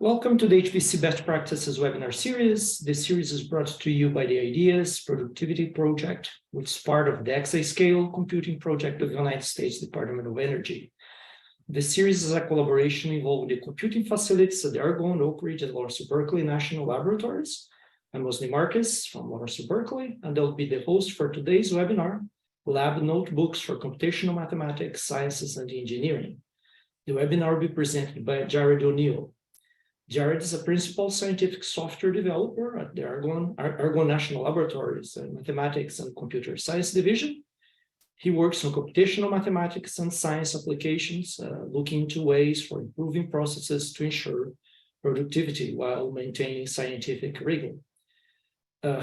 Welcome to the HPC Best Practices webinar series. This series is brought to you by the IDEAS Productivity Project, which is part of the Exascale Computing Project of the United States Department of Energy. This series is a collaboration involving the computing facilities at the Argonne, Oak Ridge, and Lawrence Berkeley National Laboratories. I'm Wesley Marquez from Lawrence Berkeley, and I'll be the host for today's webinar, Lab Notebooks for Computational Mathematics, Sciences, and Engineering. The webinar will be presented by Jared O'Neill. Jared is a principal scientific software developer at the Argonne National Laboratories Mathematics and Computer Science Division. He works on computational mathematics and science applications, looking into ways for improving processes to ensure productivity while maintaining scientific rigor.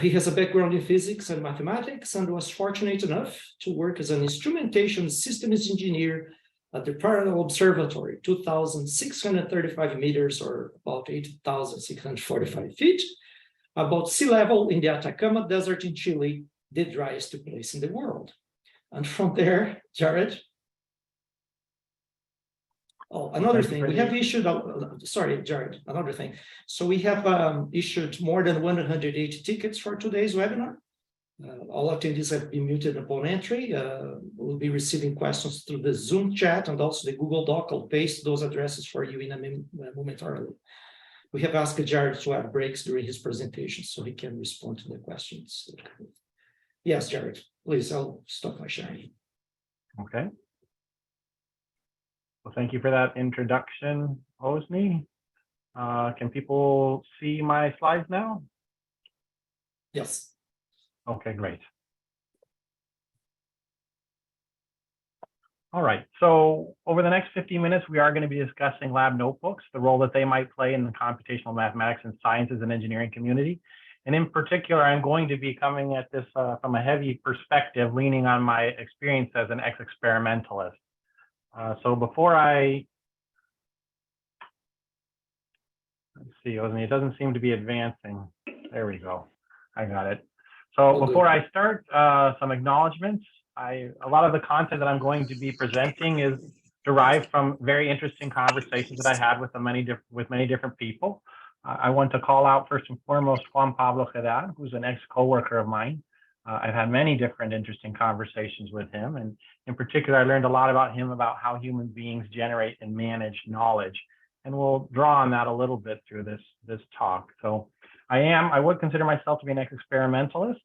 He has a background in physics and mathematics and was fortunate enough to work as an instrumentation systems engineer at the Parallel Observatory, 2,635 meters or about 8,645 feet, about sea level in the Atacama Desert in Chile, the driest place in the world. And from there, Jared. Oh, another thing, we have issued, sorry, Jared, another thing. So we have issued more than 180 tickets for today's webinar. All attendees have been muted upon entry. We'll be receiving questions through the Zoom chat and also the Google Doc. I'll paste those addresses for you in a momentarily. We have asked Jared to have breaks during his presentation so he can respond to the questions. Yes, Jared, please, I'll stop my sharing. Okay. Well, thank you for that introduction, Osni. Can people see my slides now? Yes. Okay, great. All right, so over the next 50 minutes, we are going to be discussing lab notebooks, the role that they might play in the computational mathematics and sciences and engineering community. And in particular, I'm going to be coming at this from a heavy perspective, leaning on my experience as an ex-experimentalist. So before let's see, it doesn't seem to be advancing. There we go. I got it. So before I start, some acknowledgements. A lot of the content that I'm going to be presenting is derived from very interesting conversations that I had with many different people. I want to call out first and foremost Juan Pablo Gerard, who's an ex-coworker of mine. I've had many different interesting conversations with him, and in particular, I learned a lot about him, about how human beings generate and manage knowledge, and we'll draw on that a little bit through this talk. So I would consider myself to be an ex-experimentalist.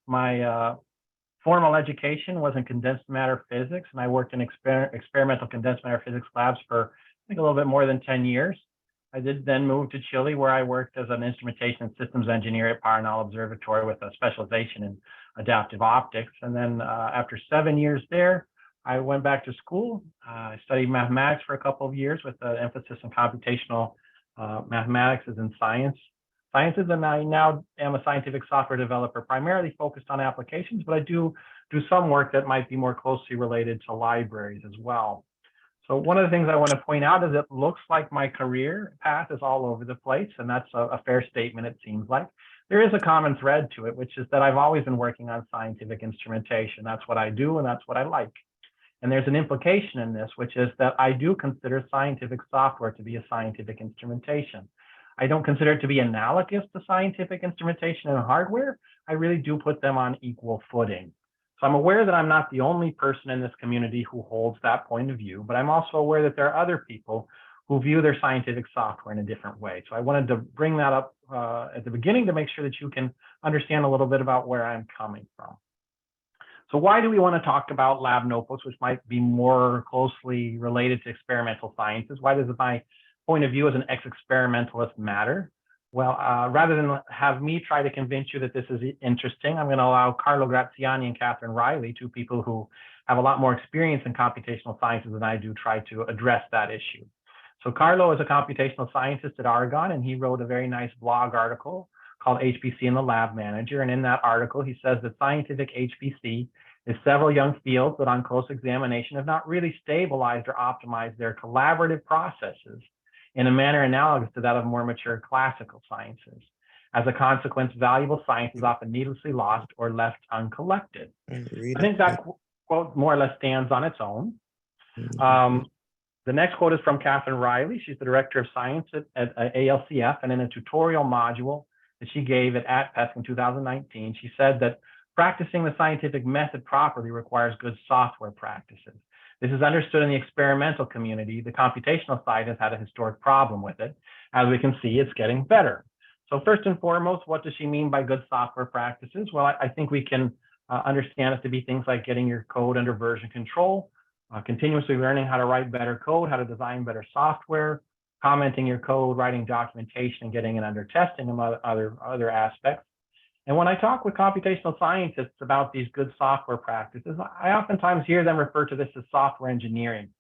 My formal education was in condensed matter physics, and I worked in experimental condensed matter physics labs for, I think, a little bit more than 10 years. I did then move to Chile, where I worked as an instrumentation and systems engineer at Parallel Observatory with a specialization in adaptive optics. And then after 7 years there, I went back to school. I studied mathematics for a couple of years with an emphasis on computational mathematics as in sciences, and I now am a scientific software developer, primarily focused on applications, but I do some work that might be more closely related to libraries as well. So one of the things I want to point out is it looks like my career path is all over the place, and that's a fair statement, it seems like. There is a common thread to it, which is that I've always been working on scientific instrumentation. That's what I do, and that's what I like. And there's an implication in this, which is that I do consider scientific software to be a scientific instrumentation. I don't consider it to be analogous to scientific instrumentation and hardware. I really do put them on equal footing. So I'm aware that I'm not the only person in this community who holds that point of view, but I'm also aware that there are other people who view their scientific software in a different way. So I wanted to bring that up at the beginning to make sure that you can understand a little bit about where I'm coming from. So why do we want to talk about lab notebooks, which might be more closely related to experimental sciences? Why does my point of view as an ex-experimentalist matter? Well, rather than have me try to convince you that this is interesting, I'm going to allow Carlo Graziani and Catherine Riley, two people who have a lot more experience in computational sciences than I do, try to address that issue. So Carlo is a computational scientist at Argonne, and he wrote a very nice blog article called HPC and the Lab Manager. And in that article, he says that scientific HPC is several young fields that on close examination have not really stabilized or optimized their collaborative processes in a manner analogous to that of more mature classical sciences. As a consequence, valuable science is often needlessly lost or left uncollected. I think that quote more or less stands on its own. The next quote is from Catherine Riley. She's the Director of Science at ALCF, and in a tutorial module that she gave at ATPESC in 2019, she said that practicing the scientific method properly requires good software practices. This is understood in the experimental community. The computational side has had a historic problem with it. As we can see, it's getting better. So first and foremost, what does she mean by good software practices? Well, I think we can understand it to be things like getting your code under version control, continuously learning how to write better code, how to design better software, commenting your code, writing documentation, and getting it under testing, and other aspects. And when I talk with computational scientists about these good software practices, I oftentimes hear them refer to this as software engineering.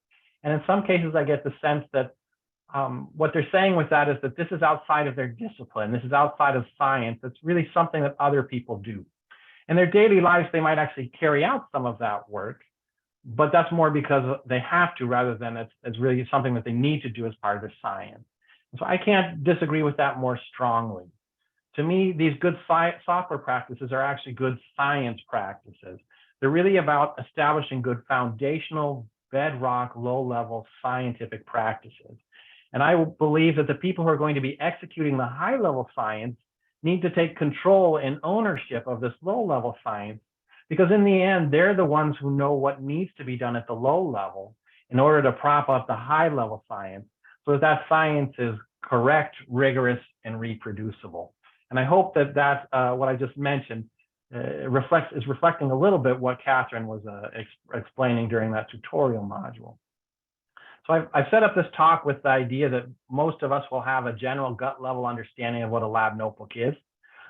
And in some cases, I get the sense that what they're saying with that is that this is outside of their discipline. This is outside of science. It's really something that other people do. In their daily lives, they might actually carry out some of that work, but that's more because they have to rather than it's really something that they need to do as part of their science. So I can't disagree with that more strongly. To me, these good software practices are actually good science practices. They're really about establishing good foundational, bedrock, low-level scientific practices. And I believe that the people who are going to be executing the high-level science need to take control and ownership of this low-level science, because in the end, they're the ones who know what needs to be done at the low level in order to prop up the high-level science so that science is correct, rigorous, and reproducible. And I hope that what I just mentioned is reflecting a little bit what Catherine was explaining during that tutorial module. So I've set up this talk with the idea that most of us will have a general gut level understanding of what a lab notebook is.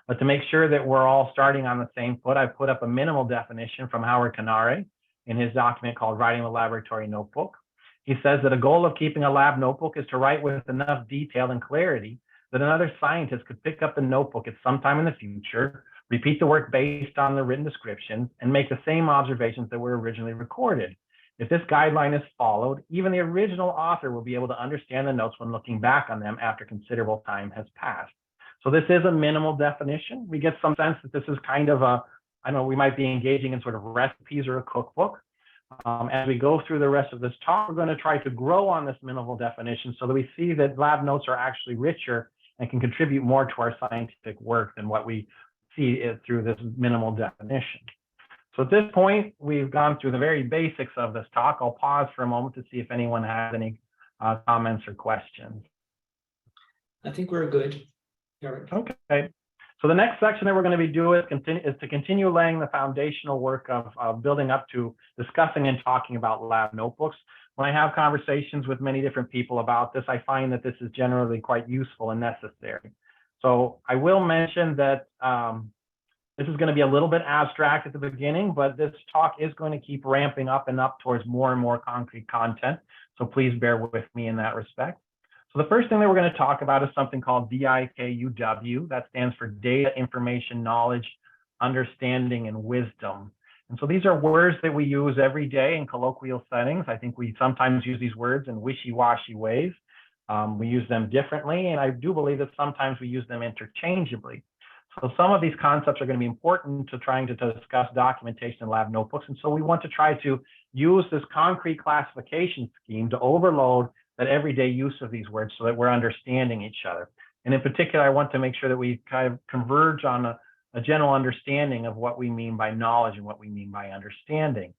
But to make sure that we're all starting on the same foot, I've put up a minimal definition from Howard Canare in his document called Writing the Laboratory Notebook. He says that a goal of keeping a lab notebook is to write with enough detail and clarity that another scientist could pick up the notebook at some time in the future, repeat the work based on the written descriptions, and make the same observations that were originally recorded. If this guideline is followed, even the original author will be able to understand the notes when looking back on them after considerable time has passed. So this is a minimal definition. We get some sense that this is kind of we might be engaging in sort of recipes or a cookbook. As we go through the rest of this talk, we're going to try to grow on this minimal definition so that we see that lab notes are actually richer and can contribute more to our scientific work than what we see through this minimal definition. So at this point, we've gone through the very basics of this talk. I'll pause for a moment to see if anyone has any comments or questions. I think we're good. Okay. So the next section that we're going to be doing is to continue laying the foundational work of building up to discussing and talking about lab notebooks. When I have conversations with many different people about this, I find that this is generally quite useful and necessary. So I will mention that this is going to be a little bit abstract at the beginning, but this talk is going to keep ramping up and up towards more and more concrete content. So please bear with me in that respect. So the first thing that we're going to talk about is something called DIKUW. That stands for Data, Information, Knowledge, Understanding, and Wisdom. And so these are words that we use every day in colloquial settings. I think we sometimes use these words in wishy-washy ways. We use them differently, and I do believe that sometimes we use them interchangeably. So some of these concepts are going to be important to trying to discuss documentation in lab notebooks. And so we want to try to use this concrete classification scheme to overload that everyday use of these words so that we're understanding each other. And in particular, I want to make sure that we kind of converge on a general understanding of what we mean by knowledge and what we mean by understanding.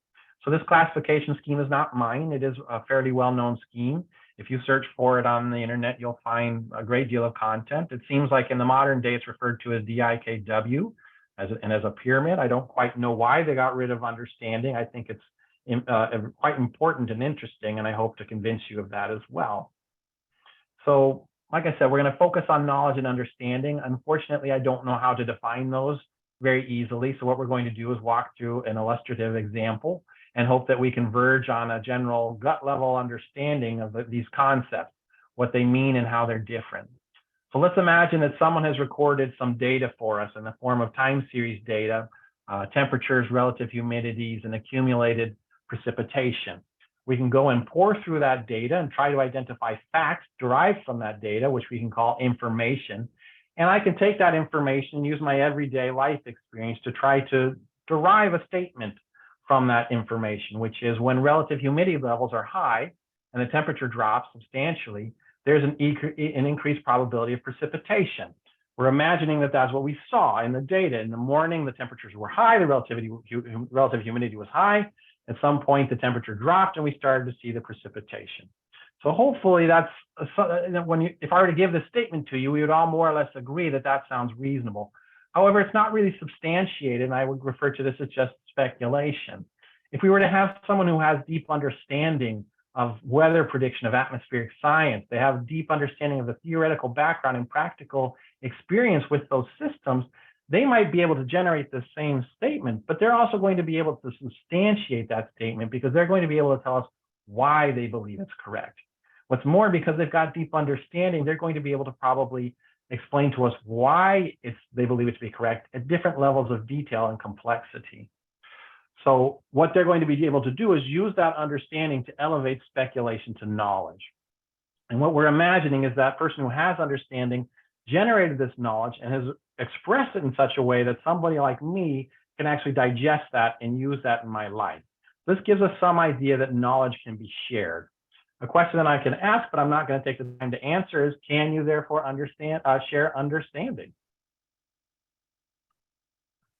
So this classification scheme is not mine. It is a fairly well-known scheme. If you search for it on the internet, you'll find a great deal of content. It seems like in the modern day, it's referred to as DIKW and as a pyramid. I don't quite know why they got rid of understanding. I think it's quite important and interesting, and I hope to convince you of that as well. So, like I said, we're going to focus on knowledge and understanding. Unfortunately, I don't know how to define those very easily. So what we're going to do is walk through an illustrative example and hope that we converge on a general gut level understanding of these concepts, what they mean and how they're different. So let's imagine that someone has recorded some data for us in the form of time series data, temperatures, relative humidities, and accumulated precipitation. We can go and pour through that data and try to identify facts derived from that data, which we can call information. And I can take that information and use my everyday life experience to try to derive a statement from that information, which is when relative humidity levels are high, and the temperature drops substantially, there's an increased probability of precipitation. We're imagining that that's what we saw in the data. In the morning, the temperatures were high, the relative humidity was high. At some point, the temperature dropped, and we started to see the precipitation. So hopefully that's, if I were to give this statement to you, we would all more or less agree that that sounds reasonable. However, it's not really substantiated, and I would refer to this as just speculation. If we were to have someone who has deep understanding of weather prediction, of atmospheric science, they have deep understanding of the theoretical background and practical experience with those systems, they might be able to generate the same statement, but they're also going to be able to substantiate that statement because they're going to be able to tell us why they believe it's correct. What's more, because they've got deep understanding, they're going to be able to probably explain to us why they believe it to be correct at different levels of detail and complexity. So what they're going to be able to do is use that understanding to elevate speculation to knowledge. And what we're imagining is that person who has understanding generated this knowledge and has expressed it in such a way that somebody like me can actually digest that and use that in my life. This gives us some idea that knowledge can be shared. A question that I can ask, but I'm not going to take the time to answer, is can you therefore share understanding?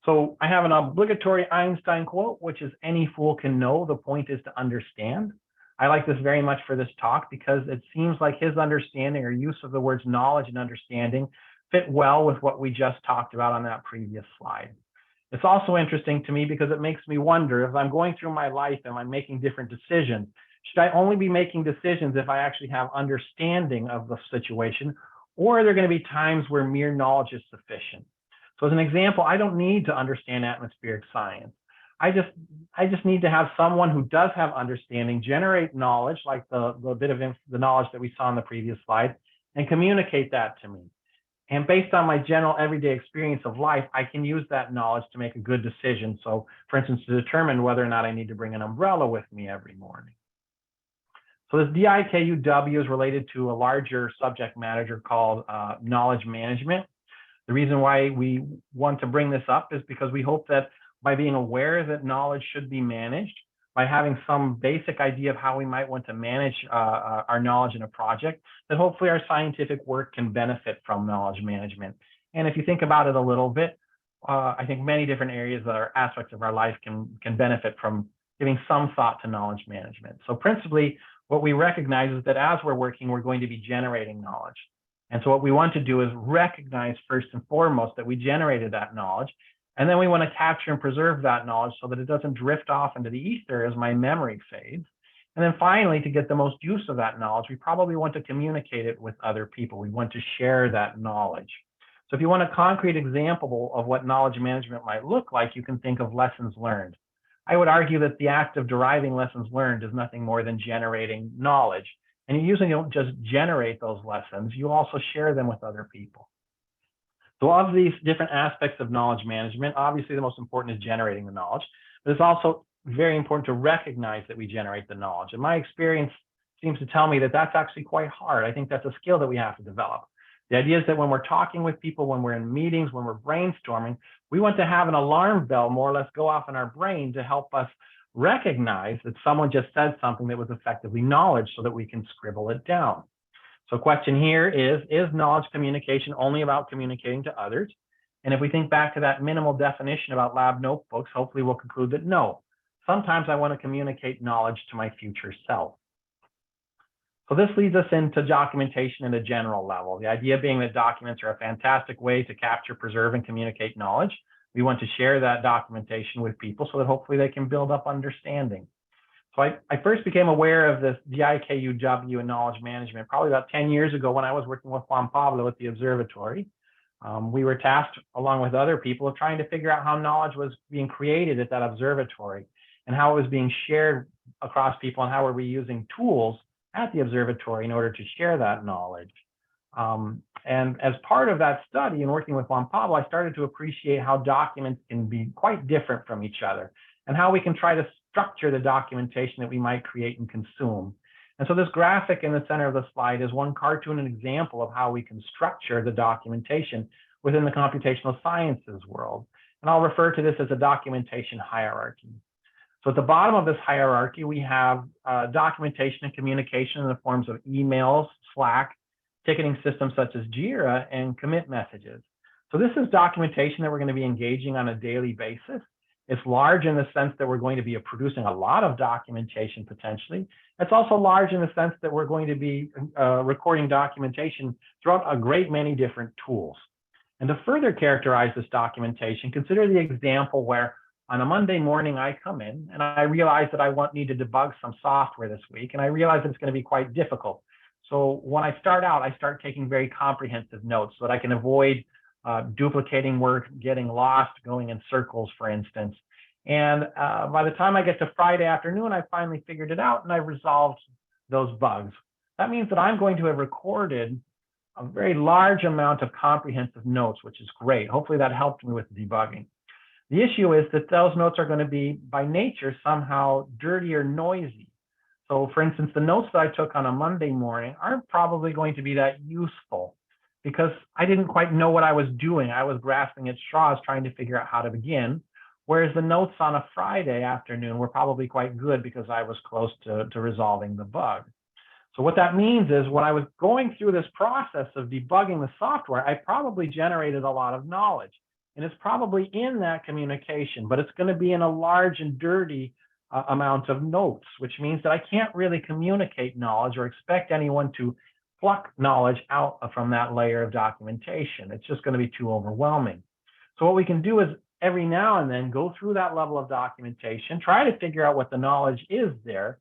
So I have an obligatory Einstein quote, which is, "Any fool can know, the point is to understand." I like this very much for this talk because it seems like his understanding or use of the words knowledge and understanding fit well with what we just talked about on that previous slide. It's also interesting to me because it makes me wonder, if I'm going through my life and I'm making different decisions, should I only be making decisions if I actually have understanding of the situation, or are there going to be times where mere knowledge is sufficient? So as an example, I don't need to understand atmospheric science. I just need to have someone who does have understanding generate knowledge, like the bit of the knowledge that we saw in the previous slide, and communicate that to me. And based on my general everyday experience of life, I can use that knowledge to make a good decision. So for instance, to determine whether or not I need to bring an umbrella with me every morning. So this DIKUW is related to a larger subject matter called knowledge management. The reason why we want to bring this up is because we hope that by being aware that knowledge should be managed, by having some basic idea of how we might want to manage our knowledge in a project, that hopefully our scientific work can benefit from knowledge management. And if you think about it a little bit, I think many different areas that are aspects of our life can benefit from giving some thought to knowledge management. So principally, what we recognize is that as we're working, we're going to be generating knowledge. And so what we want to do is recognize first and foremost that we generated that knowledge. And then we want to capture and preserve that knowledge so that it doesn't drift off into the ether as my memory fades. And then finally, to get the most use of that knowledge, we probably want to communicate it with other people. We want to share that knowledge. So if you want a concrete example of what knowledge management might look like, you can think of lessons learned. I would argue that the act of deriving lessons learned is nothing more than generating knowledge. And you usually don't just generate those lessons, you also share them with other people. So of these different aspects of knowledge management, obviously the most important is generating the knowledge, but it's also very important to recognize that we generate the knowledge. And my experience seems to tell me that that's actually quite hard. I think that's a skill that we have to develop. The idea is that when we're talking with people, when we're in meetings, when we're brainstorming, we want to have an alarm bell more or less go off in our brain to help us recognize that someone just said something that was effectively knowledge so that we can scribble it down. So question here is knowledge communication only about communicating to others? And if we think back to that minimal definition about lab notebooks, hopefully we'll conclude that no. Sometimes I want to communicate knowledge to my future self. So this leads us into documentation at a general level. The idea being that documents are a fantastic way to capture, preserve, and communicate knowledge. We want to share that documentation with people so that hopefully they can build up understanding. So I first became aware of this DIKUW and knowledge management probably about 10 years ago when I was working with Juan Pablo at the observatory. We were tasked, along with other people, of trying to figure out how knowledge was being created at that observatory and how it was being shared across people and how were we using tools at the observatory in order to share that knowledge. And as part of that study and working with Juan Pablo, I started to appreciate how documents can be quite different from each other and how we can try to structure the documentation that we might create and consume. And so this graphic in the center of the slide is one cartoon and example of how we can structure the documentation within the computational sciences world. And I'll refer to this as a documentation hierarchy. So at the bottom of this hierarchy, we have documentation and communication in the forms of emails, Slack, ticketing systems such as Jira, and commit messages. So this is documentation that we're going to be engaging on a daily basis. It's large in the sense that we're going to be producing a lot of documentation potentially. It's also large in the sense that we're going to be recording documentation throughout a great many different tools. And to further characterize this documentation, consider the example where on a Monday morning I come in and I realize that I need to debug some software this week, and I realize that it's going to be quite difficult. So when I start out, I start taking very comprehensive notes so that I can avoid duplicating work, getting lost, going in circles, for instance. And by the time I get to Friday afternoon, I finally figured it out and I've resolved those bugs. That means that I'm going to have recorded a very large amount of comprehensive notes, which is great. Hopefully that helped me with debugging. The issue is that those notes are going to be, by nature, somehow dirty or noisy. So for instance, the notes that I took on a Monday morning aren't probably going to be that useful because I didn't quite know what I was doing. I was grasping at straws trying to figure out how to begin. Whereas the notes on a Friday afternoon were probably quite good because I was close to resolving the bug. So what that means is when I was going through this process of debugging the software, I probably generated a lot of knowledge. And it's probably in that communication, but it's going to be in a large and dirty amount of notes, which means that I can't really communicate knowledge or expect anyone to pluck knowledge out from that layer of documentation. It's just going to be too overwhelming. So what we can do is every now and then go through that level of documentation, try to figure out what the knowledge is there,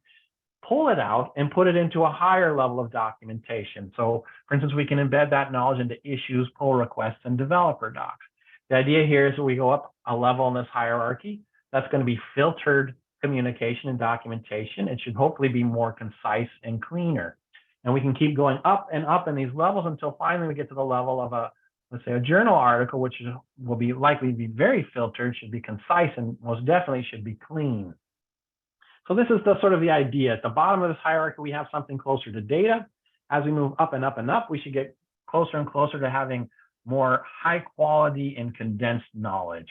pull it out and put it into a higher level of documentation. So for instance, we can embed that knowledge into issues, pull requests, and developer docs. The idea here is that we go up a level in this hierarchy. That's going to be filtered communication and documentation. It should hopefully be more concise and cleaner. And we can keep going up and up in these levels until finally we get to the level of let's say a journal article, which will be likely be very filtered, should be concise, and most definitely should be clean. So this is the sort of the idea. At the bottom of this hierarchy, we have something closer to data. As we move up and up and up, we should get closer and closer to having more high quality and condensed knowledge.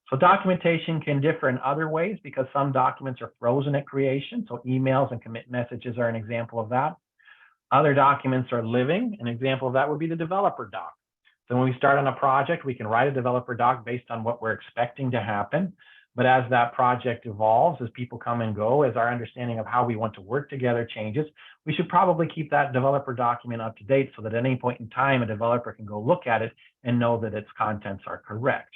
So documentation can differ in other ways because some documents are frozen at creation. So emails and commit messages are an example of that. Other documents are living. An example of that would be the developer doc. So when we start on a project, we can write a developer doc based on what we're expecting to happen. But as that project evolves, as people come and go, as our understanding of how we want to work together changes, we should probably keep that developer document up to date so that at any point in time, a developer can go look at it and know that its contents are correct.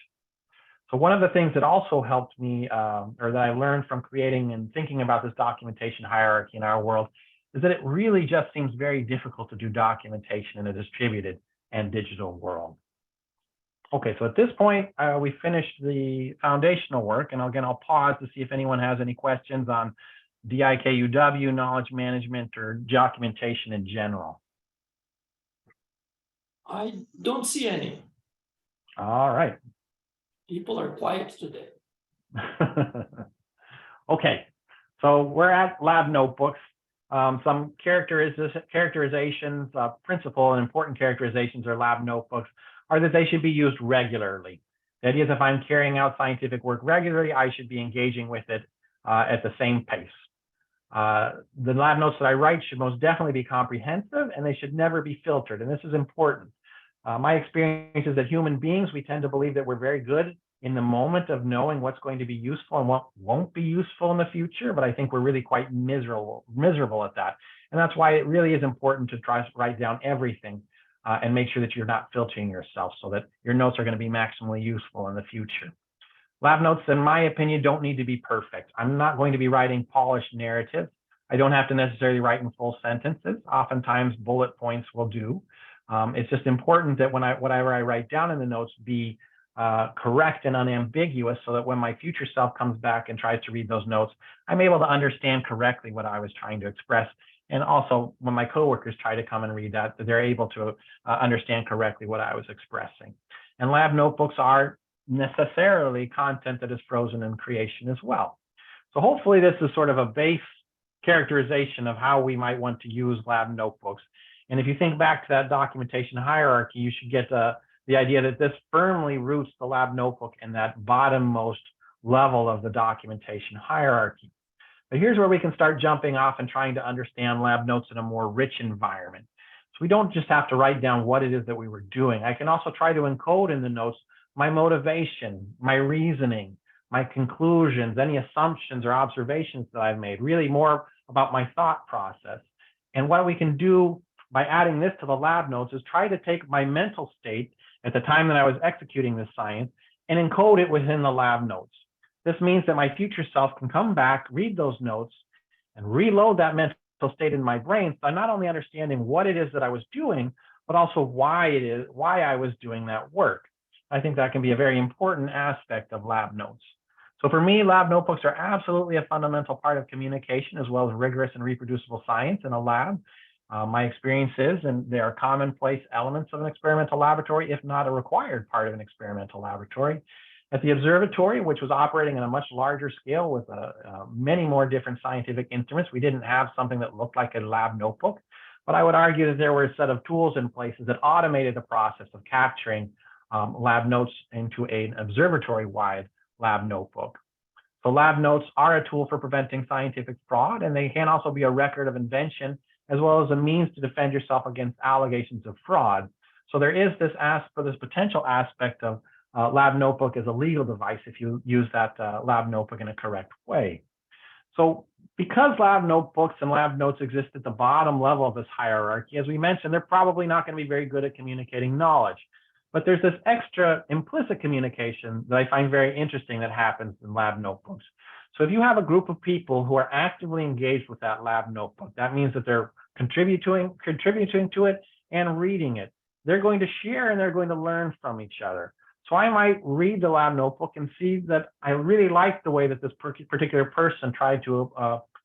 So one of the things that also helped me, or that I learned from creating and thinking about this documentation hierarchy in our world, is that it really just seems very difficult to do documentation in a distributed and digital world. Okay, so at this point, we finished the foundational work, and again, I'll pause to see if anyone has any questions on DIKUW, knowledge management, or documentation in general. I don't see any. All right. People are quiet today. Okay, so we're at lab notebooks. Some characterizations, principal and important characterizations of lab notebooks are that they should be used regularly. The idea is if I'm carrying out scientific work regularly, I should be engaging with it at the same pace. The lab notes that I write should most definitely be comprehensive, and they should never be filtered. And this is important. My experience is that human beings, we tend to believe that we're very good in the moment of knowing what's going to be useful and what won't be useful in the future, but I think we're really quite miserable at that. And that's why it really is important to try to write down everything and make sure that you're not filtering yourself so that your notes are going to be maximally useful in the future. Lab notes, in my opinion, don't need to be perfect. I'm not going to be writing polished narratives. I don't have to necessarily write in full sentences. Oftentimes bullet points will do. It's just important that whatever I write down in the notes be correct and unambiguous so that when my future self comes back and tries to read those notes, I'm able to understand correctly what I was trying to express. And also when my coworkers try to come and read that, they're able to understand correctly what I was expressing. And lab notebooks are necessarily content that is frozen in creation as well. So hopefully this is sort of a base characterization of how we might want to use lab notebooks. And if you think back to that documentation hierarchy, you should get the idea that this firmly roots the lab notebook in that bottommost level of the documentation hierarchy. But here's where we can start jumping off and trying to understand lab notes in a more rich environment. So we don't just have to write down what it is that we were doing. I can also try to encode in the notes my motivation, my reasoning, my conclusions, any assumptions or observations that I've made, really more about my thought process. And what we can do by adding this to the lab notes is try to take my mental state at the time that I was executing this science and encode it within the lab notes. This means that my future self can come back, read those notes, and reload that mental state in my brain. So I'm not only understanding what it is that I was doing, but also why I was doing that work. I think that can be a very important aspect of lab notes. So for me, lab notebooks are absolutely a fundamental part of communication, as well as rigorous and reproducible science in a lab. My experience is, and they are commonplace elements of an experimental laboratory, if not a required part of an experimental laboratory. At the observatory, which was operating on a much larger scale with many more different scientific instruments, we didn't have something that looked like a lab notebook. But I would argue that there were a set of tools in places that automated the process of capturing lab notes into an observatory-wide lab notebook. So lab notes are a tool for preventing scientific fraud, and they can also be a record of invention, as well as a means to defend yourself against allegations of fraud. So there is this potential aspect of lab notebook as a legal device if you use that lab notebook in a correct way. So because lab notebooks and lab notes exist at the bottom level of this hierarchy, as we mentioned, they're probably not going to be very good at communicating knowledge. But there's this extra implicit communication that I find very interesting that happens in lab notebooks. So if you have a group of people who are actively engaged with that lab notebook, that means that they're contributing to it and reading it. They're going to share and they're going to learn from each other. So I might read the lab notebook and see that I really like the way that this particular person tried to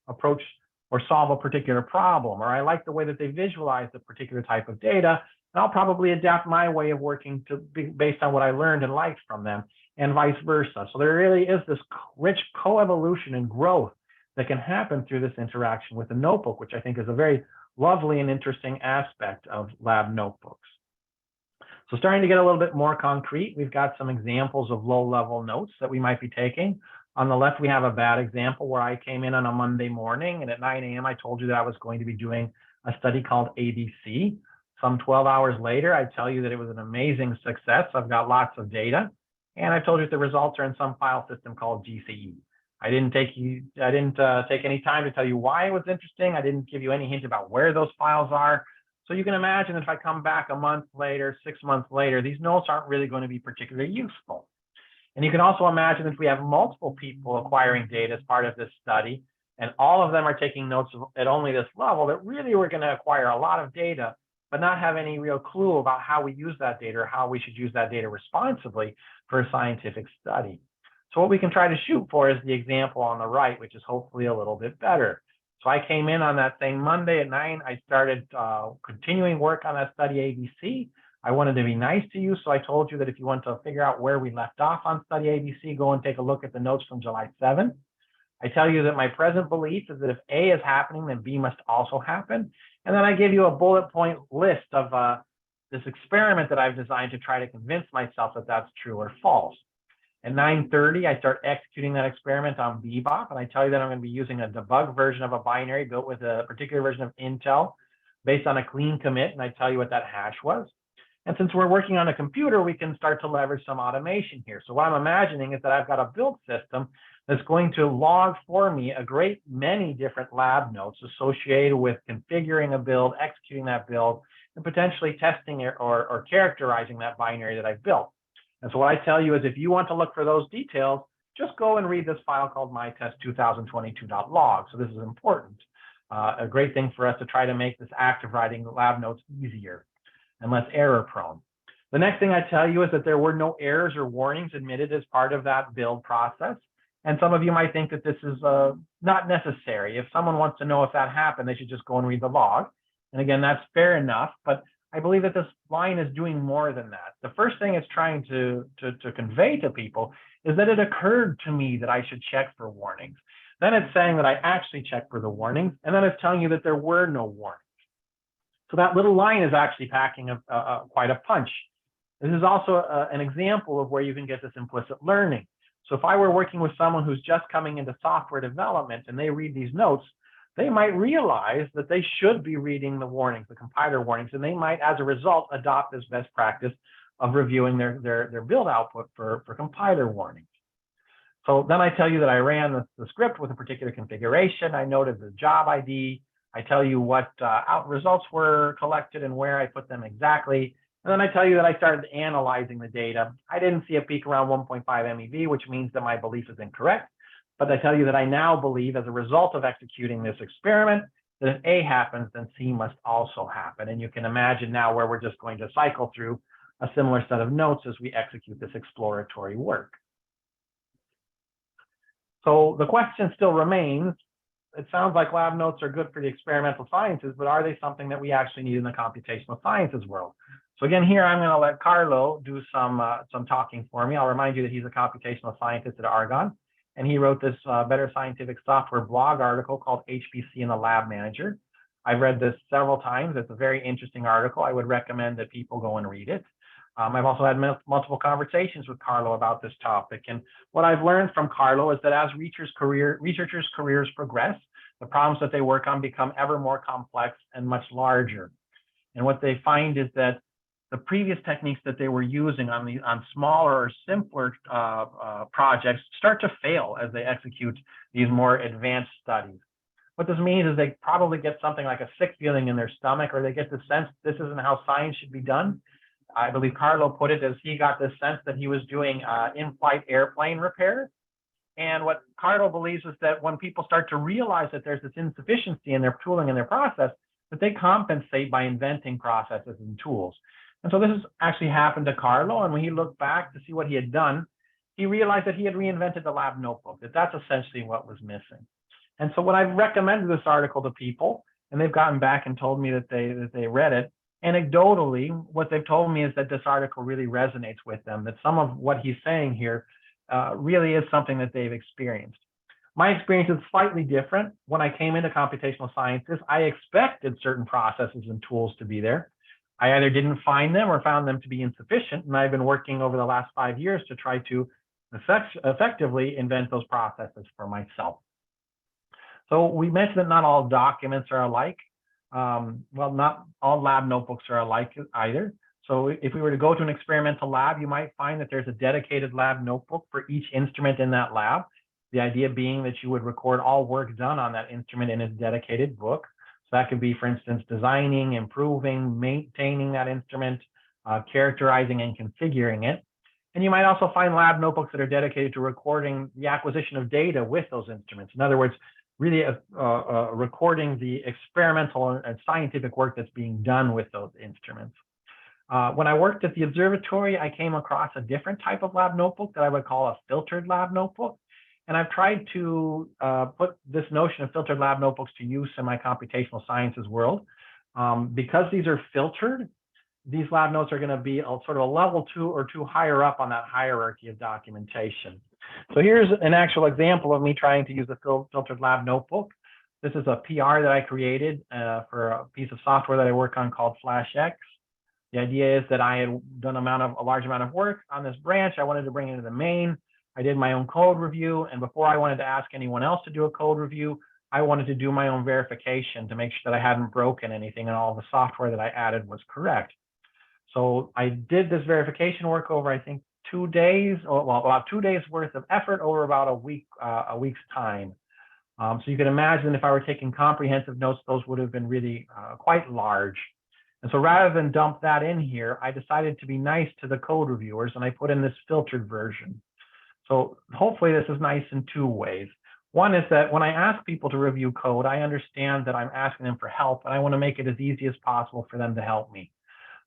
approach or solve a particular problem, or I like the way that they visualized a particular type of data, and I'll probably adapt my way of working to be based on what I learned and liked from them, and vice versa. So there really is this rich coevolution and growth that can happen through this interaction with the notebook, which I think is a very lovely and interesting aspect of lab notebooks. So starting to get a little bit more concrete, we've got some examples of low-level notes that we might be taking. On the left, we have a bad example where I came in on a Monday morning, and at 9 a.m. I told you that I was going to be doing a study called ABC. Some 12 hours later, I tell you that it was an amazing success. I've got lots of data, and I told you that the results are in some file system called GCE. I didn't take any time to tell you why it was interesting. I didn't give you any hint about where those files are. So you can imagine if I come back a month later, 6 months later, these notes aren't really going to be particularly useful. And you can also imagine if we have multiple people acquiring data as part of this study, and all of them are taking notes at only this level, that really we're going to acquire a lot of data, but not have any real clue about how we use that data or how we should use that data responsibly for a scientific study. So what we can try to shoot for is the example on the right, which is hopefully a little bit better. So I came in on that same Monday at 9. I started continuing work on that study ABC. I wanted to be nice to you, so I told you that if you want to figure out where we left off on study ABC, go and take a look at the notes from July 7. I tell you that my present belief is that if A is happening, then B must also happen. And then I give you a bullet point list of this experiment that I've designed to try to convince myself that that's true or false. At 9:30, I start executing that experiment on Bebop, and I tell you that I'm going to be using a debug version of a binary built with a particular version of Intel based on a clean commit, and I tell you what that hash was. And since we're working on a computer, we can start to leverage some automation here. So what I'm imagining is that I've got a build system that's going to log for me a great many different lab notes associated with configuring a build, executing that build, and potentially testing or characterizing that binary that I've built. And so what I tell you is if you want to look for those details, just go and read this file called mytest2022.log. So this is important. A great thing for us to try to make this active writing lab notes easier and less error prone. The next thing I tell you is that there were no errors or warnings admitted as part of that build process. And some of you might think that this is not necessary. If someone wants to know if that happened, they should just go and read the log. And again, that's fair enough, but I believe that this line is doing more than that. The first thing it's trying to convey to people is that it occurred to me that I should check for warnings. Then it's saying that I actually checked for the warnings, and then it's telling you that there were no warnings. So that little line is actually packing quite a punch. This is also an example of where you can get this implicit learning. So if I were working with someone who's just coming into software development and they read these notes, they might realize that they should be reading the warnings, the compiler warnings, and they might, as a result, adopt this best practice of reviewing their build output for compiler warnings. So then I tell you that I ran the script with a particular configuration. I noted the job ID. I tell you what results were collected and where I put them exactly. And then I tell you that I started analyzing the data. I didn't see a peak around 1.5 MeV, which means that my belief is incorrect. But I tell you that I now believe, as a result of executing this experiment, that if A happens, then C must also happen. And you can imagine now where we're just going to cycle through a similar set of notes as we execute this exploratory work. So the question still remains, it sounds like lab notes are good for the experimental sciences, but are they something that we actually need in the computational sciences world? So again, here I'm going to let Carlo do some talking for me. I'll remind you that he's a computational scientist at Argonne, and he wrote this Better Scientific Software blog article called HPC and the Lab Manager. I've read this several times. It's a very interesting article. I would recommend that people go and read it. I've also had multiple conversations with Carlo about this topic. And what I've learned from Carlo is that as researchers' careers progress, the problems that they work on become ever more complex and much larger. And what they find is that the previous techniques that they were using on smaller or simpler projects start to fail as they execute these more advanced studies. What this means is they probably get something like a sick feeling in their stomach, or they get the sense this isn't how science should be done. I believe Carlo put it as he got this sense that he was doing in-flight airplane repair. And what Carlo believes is that when people start to realize that there's this insufficiency in their tooling and their process, that they compensate by inventing processes and tools. And so this has actually happened to Carlo. And when he looked back to see what he had done, he realized that he had reinvented the lab notebook, that's essentially what was missing. And so when I've recommended this article to people, and they've gotten back and told me that they read it, anecdotally, what they've told me is that this article really resonates with them, that some of what he's saying here really is something that they've experienced. My experience is slightly different. When I came into computational sciences, I expected certain processes and tools to be there. I either didn't find them or found them to be insufficient, and I've been working over the last 5 years to try to effectively invent those processes for myself. So we mentioned that not all documents are alike. Well, not all lab notebooks are alike either. So if we were to go to an experimental lab, you might find that there's a dedicated lab notebook for each instrument in that lab. The idea being that you would record all work done on that instrument in a dedicated book. So that could be, for instance, designing, improving, maintaining that instrument, characterizing and configuring it. And you might also find lab notebooks that are dedicated to recording the acquisition of data with those instruments. In other words, really recording the experimental and scientific work that's being done with those instruments. When I worked at the observatory, I came across a different type of lab notebook that I would call a filtered lab notebook. And I've tried to put this notion of filtered lab notebooks to use in my computational sciences world. Because these are filtered, these lab notes are going to be sort of a level 2 or 2 higher up on that hierarchy of documentation. So here's an actual example of me trying to use a filtered lab notebook. This is a PR that I created for a piece of software that I work on called FlashX. The idea is that I had done a large amount of work on this branch. I wanted to bring it into the main. I did my own code review. And before I wanted to ask anyone else to do a code review, I wanted to do my own verification to make sure that I hadn't broken anything and all the software that I added was correct. So I did this verification work over, I think, 2 days, or well, about 2 days worth of effort over about a week's time. So you can imagine if I were taking comprehensive notes, those would have been really quite large. And so rather than dump that in here, I decided to be nice to the code reviewers, and I put in this filtered version. So hopefully this is nice in 2 ways. One is that when I ask people to review code, I understand that I'm asking them for help, and I want to make it as easy as possible for them to help me.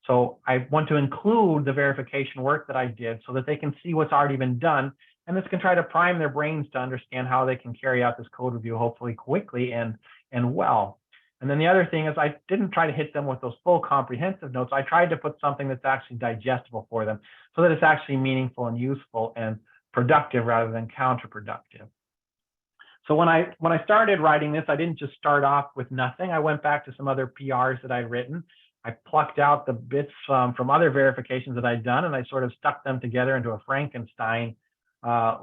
So I want to include the verification work that I did so that they can see what's already been done, and this can try to prime their brains to understand how they can carry out this code review, hopefully quickly and well. And then the other thing is I didn't try to hit them with those full comprehensive notes. I tried to put something that's actually digestible for them so that it's actually meaningful and useful and productive rather than counterproductive. So when I started writing this, I didn't just start off with nothing. I went back to some other PRs that I'd written. I plucked out the bits from other verifications that I'd done, and I sort of stuck them together into a Frankenstein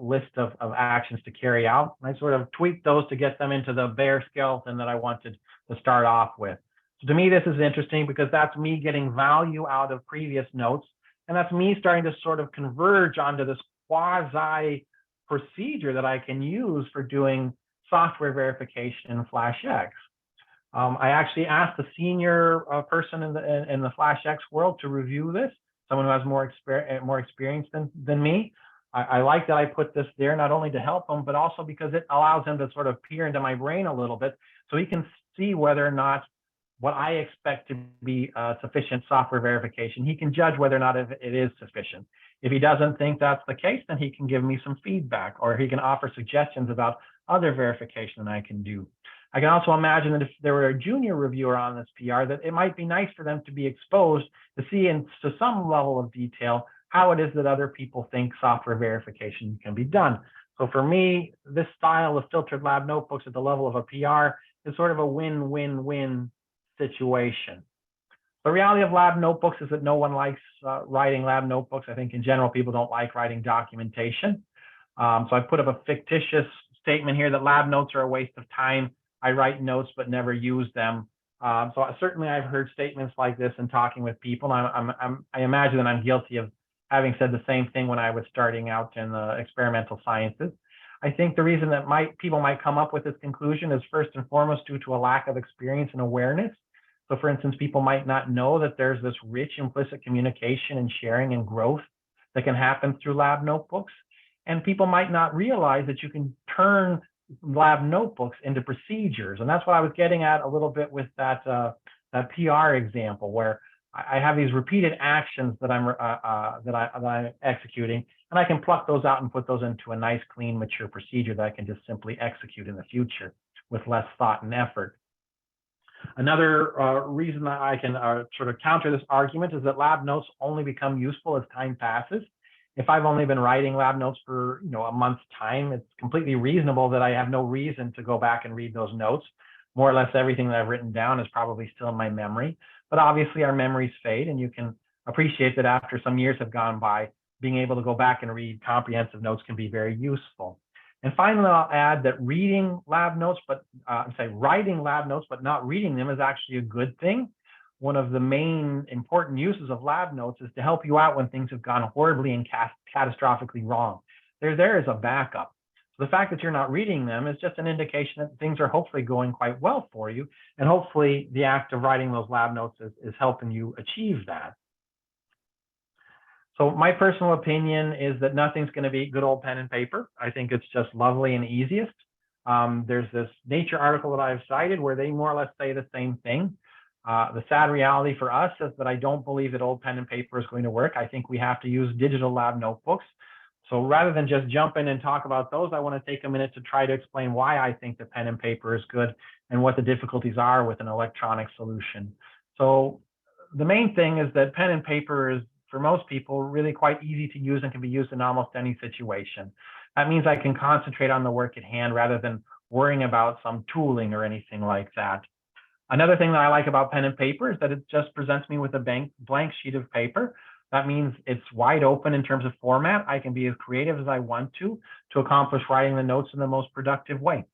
list of actions to carry out. And I sort of tweaked those to get them into the bare skeleton that I wanted to start off with. So to me, this is interesting because that's me getting value out of previous notes. And that's me starting to sort of converge onto this quasi procedure that I can use for doing software verification in FlashX. I actually asked a senior person in the FlashX world to review this, someone who has more experience than me. I like that I put this there, not only to help him, but also because it allows him to sort of peer into my brain a little bit so he can see whether or not what I expect to be sufficient software verification, he can judge whether or not it is sufficient. If he doesn't think that's the case, then he can give me some feedback, or he can offer suggestions about other verification that I can do. I can also imagine that if there were a junior reviewer on this PR, that it might be nice for them to be exposed to see to some level of detail how it is that other people think software verification can be done. So for me, this style of filtered lab notebooks at the level of a PR is sort of a win-win-win situation. The reality of lab notebooks is that no one likes writing lab notebooks. I think in general, people don't like writing documentation. So I put up a fictitious statement here that lab notes are a waste of time. I write notes but never use them. So certainly I've heard statements like this in talking with people. I imagine that I'm guilty of having said the same thing when I was starting out in the experimental sciences. I think the reason that people might come up with this conclusion is first and foremost due to a lack of experience and awareness. So for instance, people might not know that there's this rich implicit communication and sharing and growth that can happen through lab notebooks. And people might not realize that you can turn lab notebooks into procedures. And that's what I was getting at a little bit with that PR example, where I have these repeated actions that I'm executing, and I can pluck those out and put those into a nice, clean, mature procedure that I can just simply execute in the future with less thought and effort. Another reason that I can sort of counter this argument is that lab notes only become useful as time passes. If I've only been writing lab notes for a month's time, it's completely reasonable that I have no reason to go back and read those notes. More or less everything that I've written down is probably still in my memory, but obviously our memories fade, and you can appreciate that after some years have gone by, being able to go back and read comprehensive notes can be very useful. And finally, I'll add that writing lab notes, but not reading them is actually a good thing. One of the main important uses of lab notes is to help you out when things have gone horribly and catastrophically wrong. They're there as a backup. So the fact that you're not reading them is just an indication that things are hopefully going quite well for you. And hopefully the act of writing those lab notes is helping you achieve that. So my personal opinion is that nothing's going to beat good old pen and paper. I think it's just lovely and easiest. There's this Nature article that I've cited where they more or less say the same thing. The sad reality for us is that I don't believe that old pen and paper is going to work. I think we have to use digital lab notebooks. So rather than just jump in and talk about those, I want to take a minute to try to explain why I think that pen and paper is good and what the difficulties are with an electronic solution. So the main thing is that pen and paper is, for most people, really quite easy to use and can be used in almost any situation. That means I can concentrate on the work at hand rather than worrying about some tooling or anything like that. Another thing that I like about pen and paper is that it just presents me with a blank sheet of paper. That means it's wide open in terms of format. I can be as creative as I want to accomplish writing the notes in the most productive way.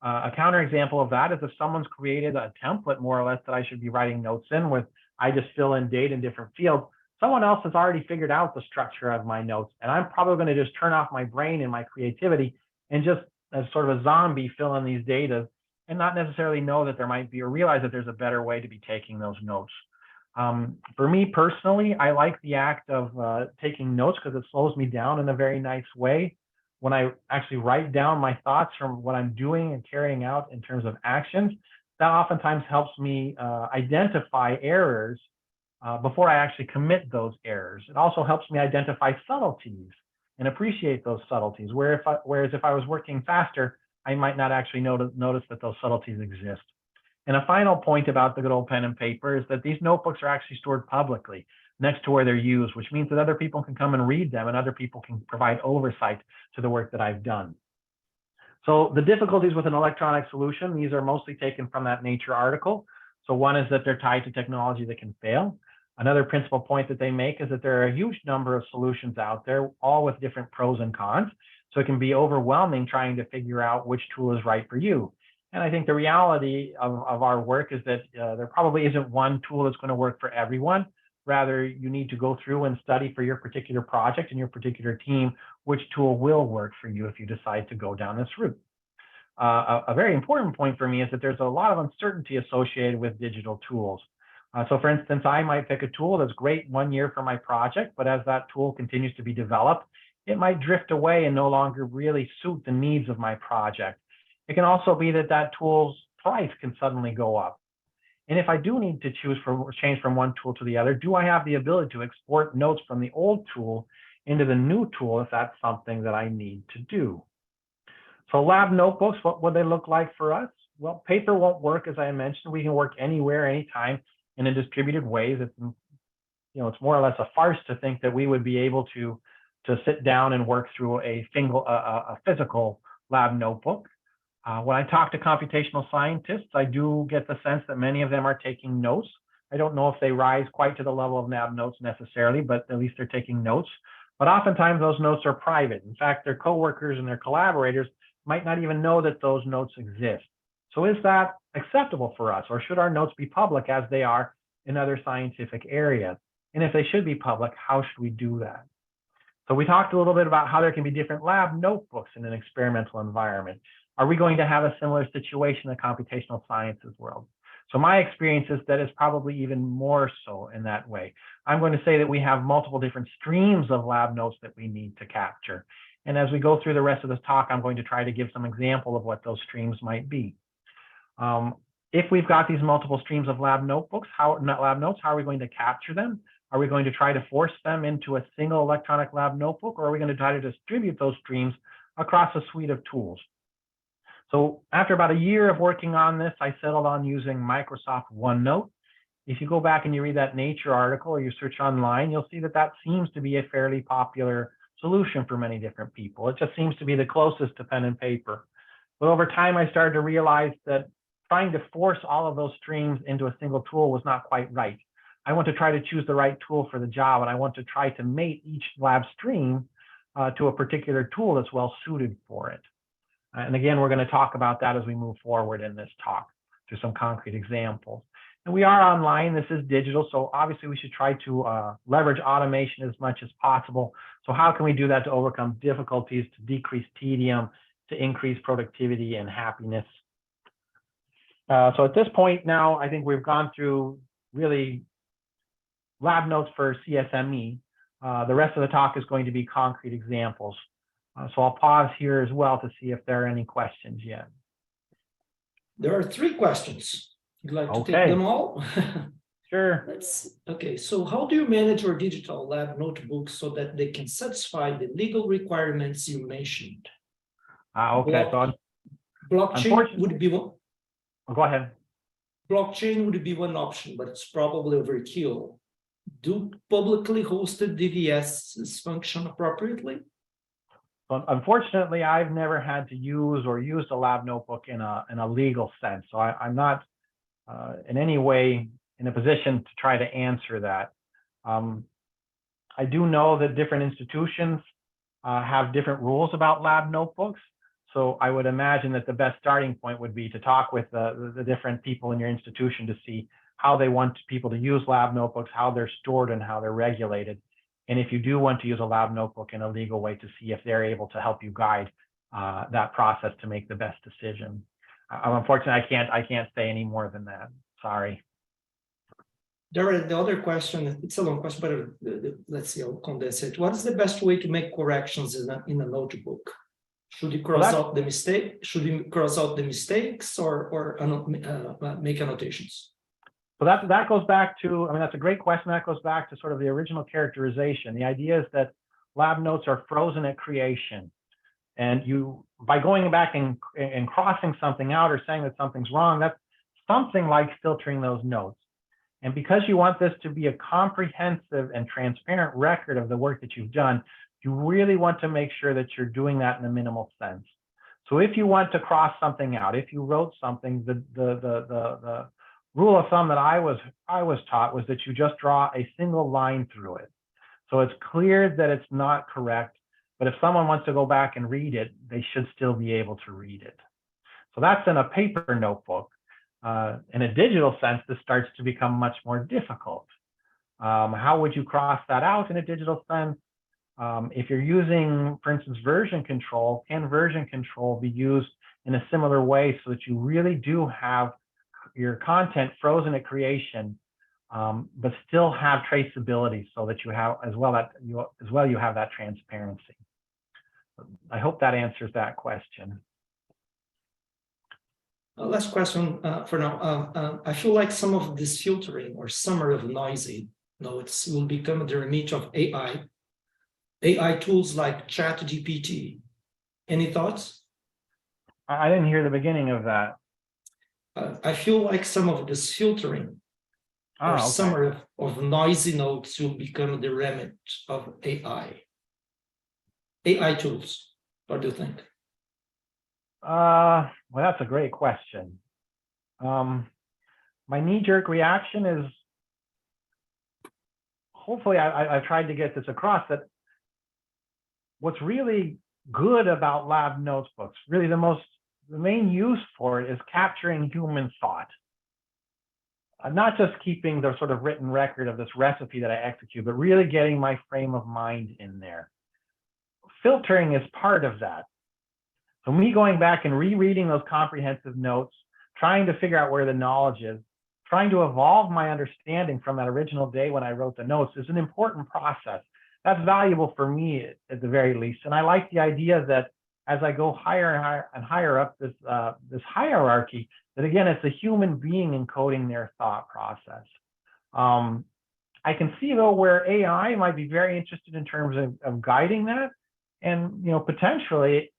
A counterexample of that is if someone's created a template, more or less, that I should be writing notes in with, I just fill in date in different fields. Someone else has already figured out the structure of my notes, and I'm probably going to just turn off my brain and my creativity and just, as sort of a zombie, fill in these data and not necessarily know that there might be, or realize that there's a better way to be taking those notes. For me personally, I like the act of taking notes because it slows me down in a very nice way. When I actually write down my thoughts from what I'm doing and carrying out in terms of actions, that oftentimes helps me identify errors before I actually commit those errors. It also helps me identify subtleties and appreciate those subtleties, whereas if I was working faster, I might not actually notice that those subtleties exist. And a final point about the good old pen and paper is that these notebooks are actually stored publicly next to where they're used, which means that other people can come and read them and other people can provide oversight to the work that I've done. So the difficulties with an electronic solution, these are mostly taken from that Nature article. So one is that they're tied to technology that can fail. Another principal point that they make is that there are a huge number of solutions out there, all with different pros and cons. So it can be overwhelming trying to figure out which tool is right for you. And I think the reality of our work is that there probably isn't one tool that's going to work for everyone. Rather, you need to go through and study for your particular project and your particular team which tool will work for you if you decide to go down this route. A very important point for me is that there's a lot of uncertainty associated with digital tools. So for instance, I might pick a tool that's great 1 year for my project, but as that tool continues to be developed, it might drift away and no longer really suit the needs of my project. It can also be that that tool's price can suddenly go up. And if I do need to change from one tool to the other, do I have the ability to export notes from the old tool into the new tool if that's something that I need to do? So lab notebooks, what would they look like for us? Well, paper won't work, as I mentioned. We can work anywhere, anytime in a distributed way. It's more or less a farce to think that we would be able to sit down and work through a physical lab notebook. When I talk to computational scientists, I do get the sense that many of them are taking notes. I don't know if they rise quite to the level of lab notes necessarily, but at least they're taking notes. But oftentimes those notes are private. In fact, their coworkers and their collaborators might not even know that those notes exist. So is that acceptable for us, or should our notes be public as they are in other scientific areas? And if they should be public, how should we do that? So we talked a little bit about how there can be different lab notebooks in an experimental environment. Are we going to have a similar situation in the computational sciences world? So my experience is that it's probably even more so in that way. I'm going to say that we have multiple different streams of lab notes that we need to capture. And as we go through the rest of this talk, I'm going to try to give some example of what those streams might be. If we've got these multiple streams of lab notes, how are we going to capture them? Are we going to try to force them into a single electronic lab notebook, or are we going to try to distribute those streams across a suite of tools? So after about a year of working on this, I settled on using Microsoft OneNote. If you go back and you read that Nature article or you search online, you'll see that that seems to be a fairly popular solution for many different people. It just seems to be the closest to pen and paper. But over time, I started to realize that trying to force all of those streams into a single tool was not quite right. I want to try to choose the right tool for the job, and I want to try to mate each lab stream to a particular tool that's well suited for it. And again, we're going to talk about that as we move forward in this talk through some concrete examples. And we are online. This is digital, so obviously we should try to leverage automation as much as possible. So how can we do that to overcome difficulties, to decrease tedium, to increase productivity and happiness? So at this point now, I think we've gone through really lab notes for CSME. The rest of the talk is going to be concrete examples. So I'll pause here as well to see if there are any questions yet. There are 3 questions. You'd like to take them all? Sure. Okay, so how do you manage your digital lab notebooks so that they can satisfy the legal requirements you mentioned? Okay, so blockchain would be one. Go ahead. Blockchain would be one option, but it's probably overkill. Do publicly hosted DVSs function appropriately? Unfortunately, I've never had to use or used a lab notebook in a legal sense, so I'm not in any way in a position to try to answer that. I do know that different institutions have different rules about lab notebooks, so I would imagine that the best starting point would be to talk with the different people in your institution to see how they want people to use lab notebooks, how they're stored, and how they're regulated. And if you do want to use a lab notebook in a legal way, to see if they're able to help you guide that process to make the best decision. Unfortunately, I can't say any more than that. Sorry. The other question, it's a long question, but let's see, I'll condense it. What is the best way to make corrections in a notebook? Should you cross out the mistake? Should you cross out the mistakes or make annotations? So that goes back to, that's a great question. That goes back to sort of the original characterization. The idea is that lab notes are frozen at creation. And by going back and crossing something out or saying that something's wrong, that's something like filtering those notes. And because you want this to be a comprehensive and transparent record of the work that you've done, you really want to make sure that you're doing that in a minimal sense. So if you want to cross something out, if you wrote something, the rule of thumb that I was taught was that you just draw a single line through it. So it's clear that it's not correct, but if someone wants to go back and read it, they should still be able to read it. So that's in a paper notebook. In a digital sense, this starts to become much more difficult. How would you cross that out in a digital sense? If you're using, for instance, version control, can version control be used in a similar way so that you really do have your content frozen at creation, but still have traceability so that you have as well you have that transparency. I hope that answers that question. Last question for now. I feel like some of this filtering or summary of noisy notes will become the remit of AI. AI tools like ChatGPT. Any thoughts? I didn't hear the beginning of that. I feel like some of this filtering or summary of noisy notes will become the remit of AI. AI tools. What do you think? Well, that's a great question. My knee-jerk reaction is, hopefully I've tried to get this across, that what's really good about lab notebooks, really the main use for it is capturing human thought. Not just keeping the sort of written record of this recipe that I execute, but really getting my frame of mind in there. Filtering is part of that. So me going back and rereading those comprehensive notes, trying to figure out where the knowledge is, trying to evolve my understanding from that original day when I wrote the notes is an important process. That's valuable for me at the very least. And I like the idea that as I go higher and higher and higher up this hierarchy, that again, it's a human being encoding their thought process. I can see though where AI might be very interested in terms of guiding that. And, potentially,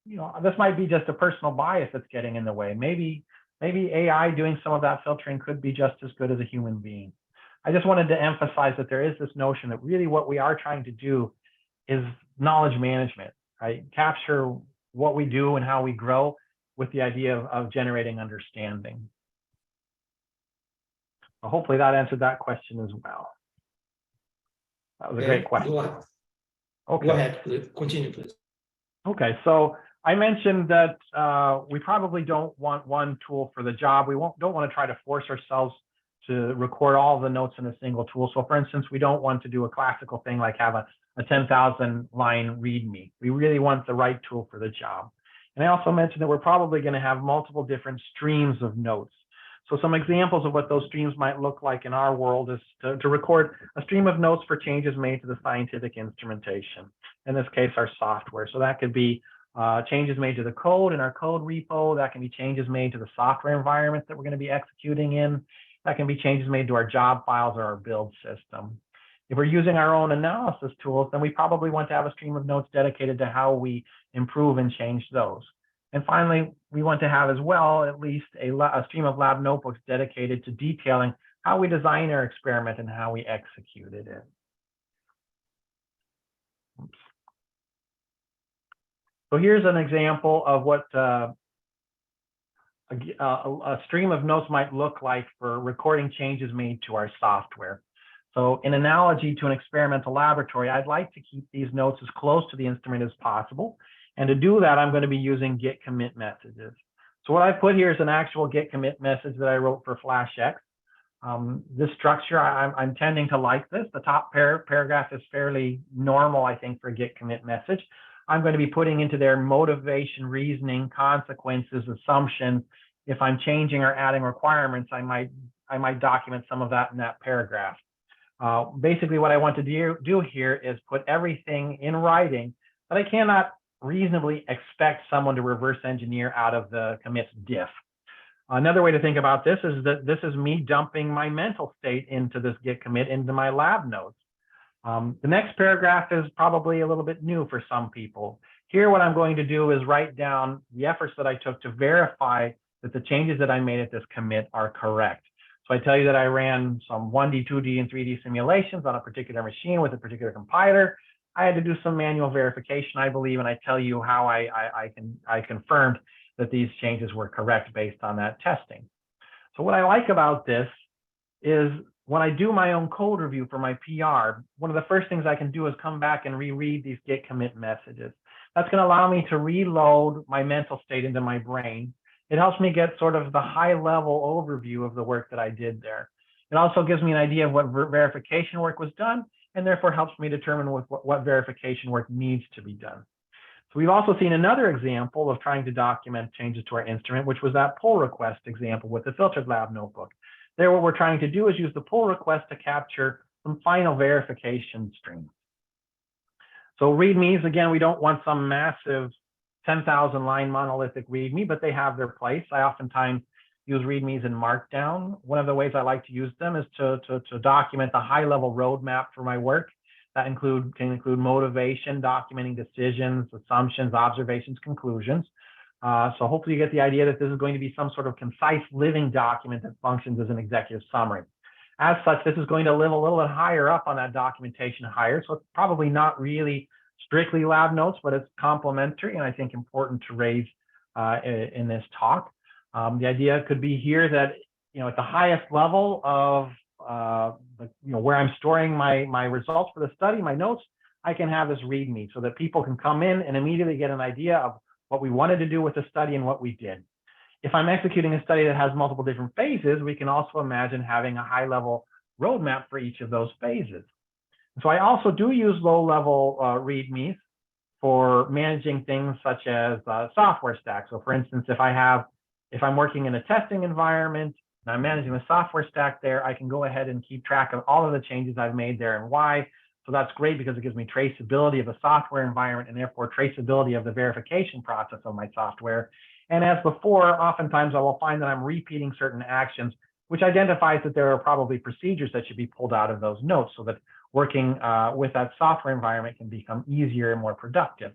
this might be just a personal bias that's getting in the way. Maybe AI doing some of that filtering could be just as good as a human being. I just wanted to emphasize that there is this notion that really what we are trying to do is knowledge management, right? Capture what we do and how we grow with the idea of generating understanding. So hopefully that answered that question as well. That was a great question. Go ahead, continue, please. Okay, so I mentioned that we probably don't want one tool for the job. We don't want to try to force ourselves to record all the notes in a single tool. So for instance, we don't want to do a classical thing like have a 10,000 line README. We really want the right tool for the job. And I also mentioned that we're probably going to have multiple different streams of notes. So some examples of what those streams might look like in our world is to record a stream of notes for changes made to the scientific instrumentation. In this case, our software. So that could be changes made to the code in our code repo. That can be changes made to the software environment that we're going to be executing in. That can be changes made to our job files or our build system. If we're using our own analysis tools, then we probably want to have a stream of notes dedicated to how we improve and change those. And finally, we want to have as well at least a stream of lab notebooks dedicated to detailing how we design our experiment and how we executed it. Oops. So here's an example of what a stream of notes might look like for recording changes made to our software. So in analogy to an experimental laboratory, I'd like to keep these notes as close to the instrument as possible. And to do that, I'm going to be using git commit messages. So what I've put here is an actual git commit message that I wrote for FlashX. This structure, I'm tending to like this. The top paragraph is fairly normal, I think, for a git commit message. I'm going to be putting into their motivation, reasoning, consequences, assumptions. If I'm changing or adding requirements, I might document some of that in that paragraph. Basically, what I want to do here is put everything in writing that I cannot reasonably expect someone to reverse engineer out of the commits diff. Another way to think about this is that this is me dumping my mental state into this git commit into my lab notes. The next paragraph is probably a little bit new for some people. Here, what I'm going to do is write down the efforts that I took to verify that the changes that I made at this commit are correct. So I tell you that I ran some 1D, 2D, and 3D simulations on a particular machine with a particular compiler. I had to do some manual verification, I believe, and I tell you how I confirmed that these changes were correct based on that testing. So what I like about this is when I do my own code review for my PR, one of the first things I can do is come back and reread these git commit messages. That's going to allow me to reload my mental state into my brain. It helps me get sort of the high level overview of the work that I did there. It also gives me an idea of what verification work was done, and therefore helps me determine what verification work needs to be done. So we've also seen another example of trying to document changes to our instrument, which was that pull request example with the filtered lab notebook. There, what we're trying to do is use the pull request to capture some final verification streams. So READMEs, again, we don't want some massive 10,000 line monolithic README, but they have their place. I oftentimes use READMEs in Markdown. One of the ways I like to use them is to document the high level roadmap for my work. That can include motivation, documenting decisions, assumptions, observations, conclusions. So hopefully you get the idea that this is going to be some sort of concise living document that functions as an executive summary. As such, this is going to live a little bit higher up on that documentation higher. So it's probably not really strictly lab notes, but it's complementary and I think important to raise in this talk. The idea could be here that, at the highest level of where I'm storing my results for the study, my notes, I can have this README so that people can come in and immediately get an idea of what we wanted to do with the study and what we did. If I'm executing a study that has multiple different phases, we can also imagine having a high-level roadmap for each of those phases. So I also do use low-level READMEs for managing things such as software stack. So for instance, if I'm working in a testing environment and I'm managing the software stack there, I can go ahead and keep track of all of the changes I've made there and why. So that's great because it gives me traceability of the software environment and therefore traceability of the verification process of my software. And as before, oftentimes I will find that I'm repeating certain actions, which identifies that there are probably procedures that should be pulled out of those notes so that working with that software environment can become easier and more productive.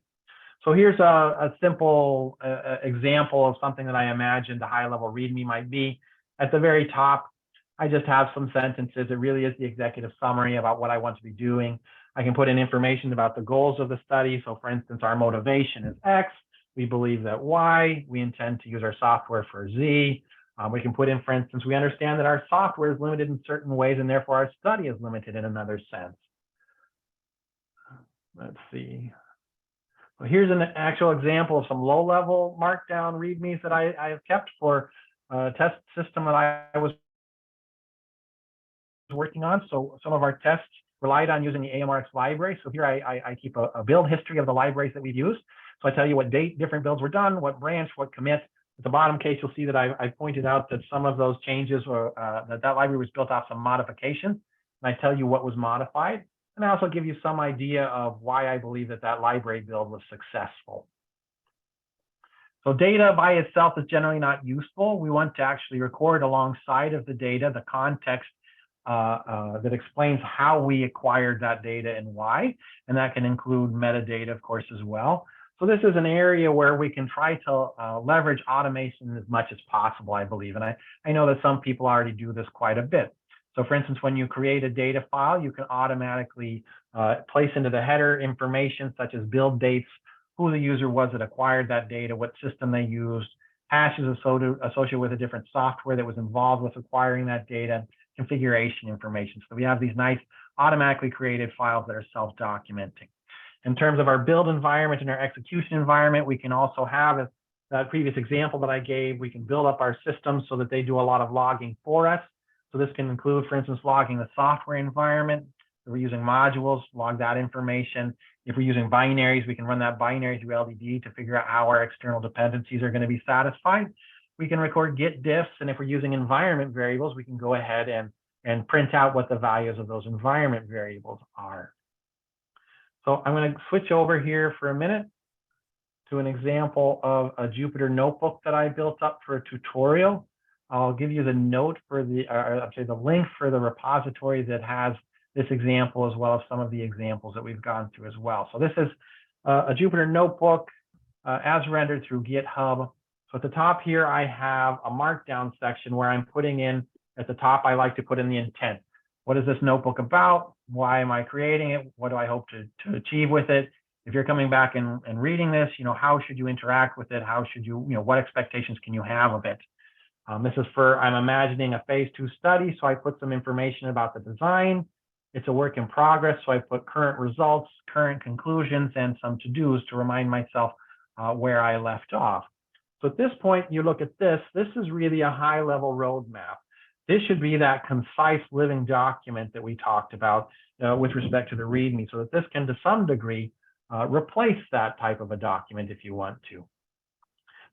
So here's a simple example of something that I imagined a high-level README might be. At the very top, I just have some sentences. It really is the executive summary about what I want to be doing. I can put in information about the goals of the study. So for instance, our motivation is X. We believe that Y. We intend to use our software for Z. We can put in, for instance, we understand that our software is limited in certain ways and therefore our study is limited in another sense. Let's see. Well, here's an actual example of some low-level Markdown READMEs that I have kept for a test system that I was working on. So some of our tests relied on using the AMRX library. So here I keep a build history of the libraries that we've used. So I tell you what date different builds were done, what branch, what commit. At the bottom case, you'll see that I pointed out that some of those changes were that library was built off some modifications. And I tell you what was modified. And I also give you some idea of why I believe that library build was successful. So data by itself is generally not useful. We want to actually record alongside of the data the context that explains how we acquired that data and why. And that can include metadata, of course, as well. So this is an area where we can try to leverage automation as much as possible, I believe. And I know that some people already do this quite a bit. So for instance, when you create a data file, you can automatically place into the header information such as build dates, who the user was that acquired that data, what system they used, hashes associated with a different software that was involved with acquiring that data, configuration information. So we have these nice automatically created files that are self-documenting. In terms of our build environment and our execution environment, we can also have that previous example that I gave, we can build up our systems so that they do a lot of logging for us. So this can include, for instance, logging the software environment. If we're using modules, log that information. If we're using binaries, we can run that binary through LDD to figure out how our external dependencies are going to be satisfied. We can record git diffs, and if we're using environment variables, we can go ahead and print out what the values of those environment variables are. So I'm going to switch over here for a minute to an example of a Jupyter notebook that I built up for a tutorial. I'll give you the note for the link for the repository that has this example, as well as some of the examples that we've gone through as well. So this is a Jupyter notebook as rendered through GitHub. So at the top here, I have a Markdown section where I'm putting in, at the top, I like to put in the intent. What is this notebook about? Why am I creating it? What do I hope to achieve with it? If you're coming back and reading this, how should you interact with it? How should you, what expectations can you have of it? This is for, I'm imagining a phase 2 study, so I put some information about the design. It's a work in progress, so I put current results, current conclusions, and some to-dos to remind myself where I left off. So at this point, you look at this is really a high-level roadmap. This should be that concise living document that we talked about with respect to the README, so that this can, to some degree, replace that type of a document if you want to.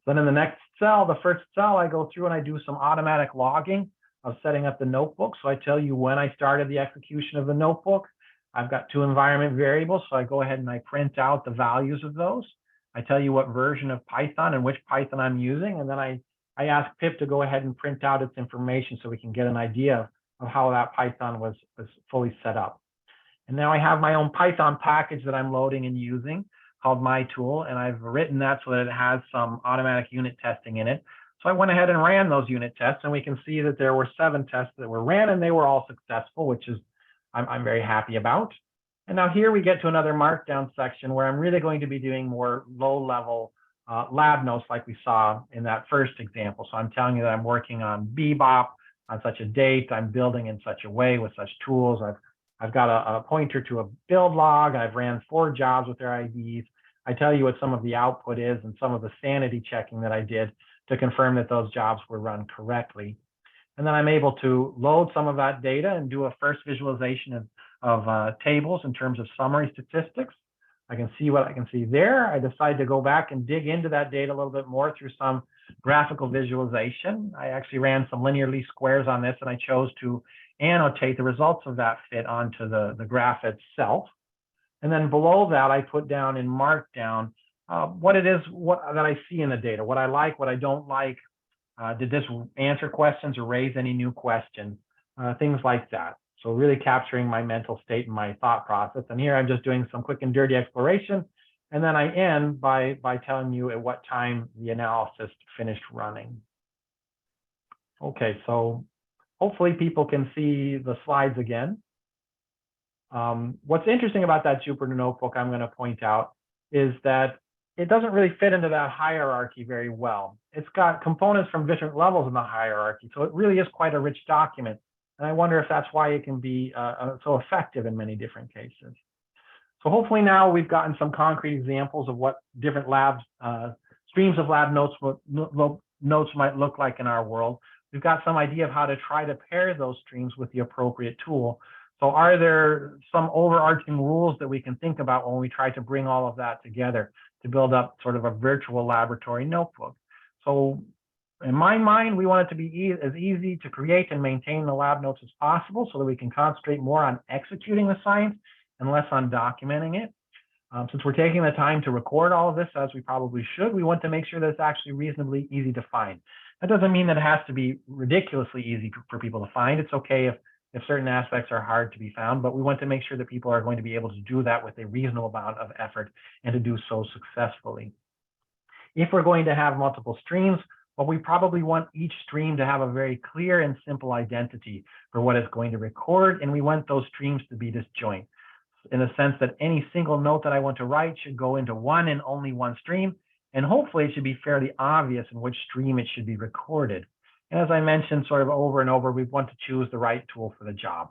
Then in the next cell, the first cell, I go through and I do some automatic logging of setting up the notebook. So I tell you when I started the execution of the notebook. I've got 2 environment variables, so I go ahead and I print out the values of those. I tell you what version of Python and which Python I'm using, and then I ask pip to go ahead and print out its information so we can get an idea of how that Python was fully set up. And now I have my own Python package that I'm loading and using called my tool, and I've written that so that it has some automatic unit testing in it. So I went ahead and ran those unit tests, and we can see that there were 7 tests that were ran, and they were all successful, which is I'm very happy about. And now here we get to another markdown section where I'm really going to be doing more low-level lab notes like we saw in that first example. So I'm telling you that I'm working on Bebop on such a date, I'm building in such a way with such tools. I've got a pointer to a build log. I've ran 4 jobs with their IDs. I tell you what some of the output is and some of the sanity checking that I did to confirm that those jobs were run correctly. And then I'm able to load some of that data and do a first visualization of tables in terms of summary statistics. I can see what I can see there. I decide to go back and dig into that data a little bit more through some graphical visualization. I actually ran some linear least squares on this, and I chose to annotate the results of that fit onto the graph itself. And then below that, I put down in Markdown what it is that I see in the data, what I like, what I don't like. Did this answer questions or raise any new questions? Things like that. So really capturing my mental state and my thought process. And here I'm just doing some quick and dirty exploration. And then I end by telling you at what time the analysis finished running. Okay, so hopefully people can see the slides again. What's interesting about that Jupyter notebook I'm going to point out is that it doesn't really fit into that hierarchy very well. It's got components from different levels in the hierarchy, so it really is quite a rich document. And I wonder if that's why it can be so effective in many different cases. So hopefully now we've gotten some concrete examples of what different labs, streams of lab notes might look like in our world. We've got some idea of how to try to pair those streams with the appropriate tool. So are there some overarching rules that we can think about when we try to bring all of that together to build up sort of a virtual laboratory notebook? So in my mind, we want it to be as easy to create and maintain the lab notes as possible so that we can concentrate more on executing the science and less on documenting it. Since we're taking the time to record all of this, as we probably should, we want to make sure that it's actually reasonably easy to find. That doesn't mean that it has to be ridiculously easy for people to find. It's okay if certain aspects are hard to be found, but we want to make sure that people are going to be able to do that with a reasonable amount of effort and to do so successfully. If we're going to have multiple streams, well, we probably want each stream to have a very clear and simple identity for what it's going to record, and we want those streams to be disjoint, in the sense that any single note that I want to write should go into one and only one stream, and hopefully it should be fairly obvious in which stream it should be recorded. And as I mentioned sort of over and over, we want to choose the right tool for the job.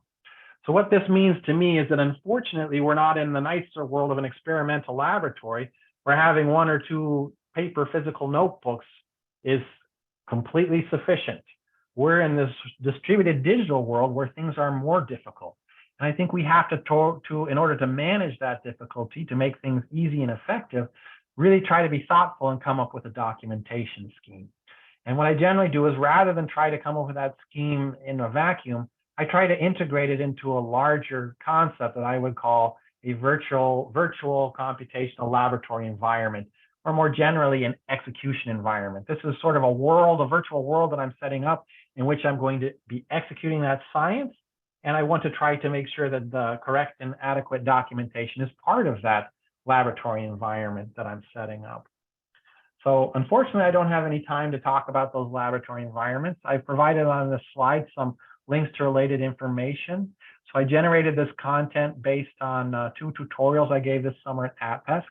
So what this means to me is that unfortunately, we're not in the nicer world of an experimental laboratory where having 1 or 2 paper physical notebooks is completely sufficient. We're in this distributed digital world where things are more difficult. And I think we have to in order to manage that difficulty, to make things easy and effective, really try to be thoughtful and come up with a documentation scheme. And what I generally do is, rather than try to come up with that scheme in a vacuum, I try to integrate it into a larger concept that I would call a virtual computational laboratory environment, or more generally an execution environment. This is sort of a virtual world that I'm setting up in which I'm going to be executing that science. And I want to try to make sure that the correct and adequate documentation is part of that laboratory environment that I'm setting up. So unfortunately, I don't have any time to talk about those laboratory environments. I've provided on this slide some links to related information. So I generated this content based on 2 tutorials I gave this summer at APESC.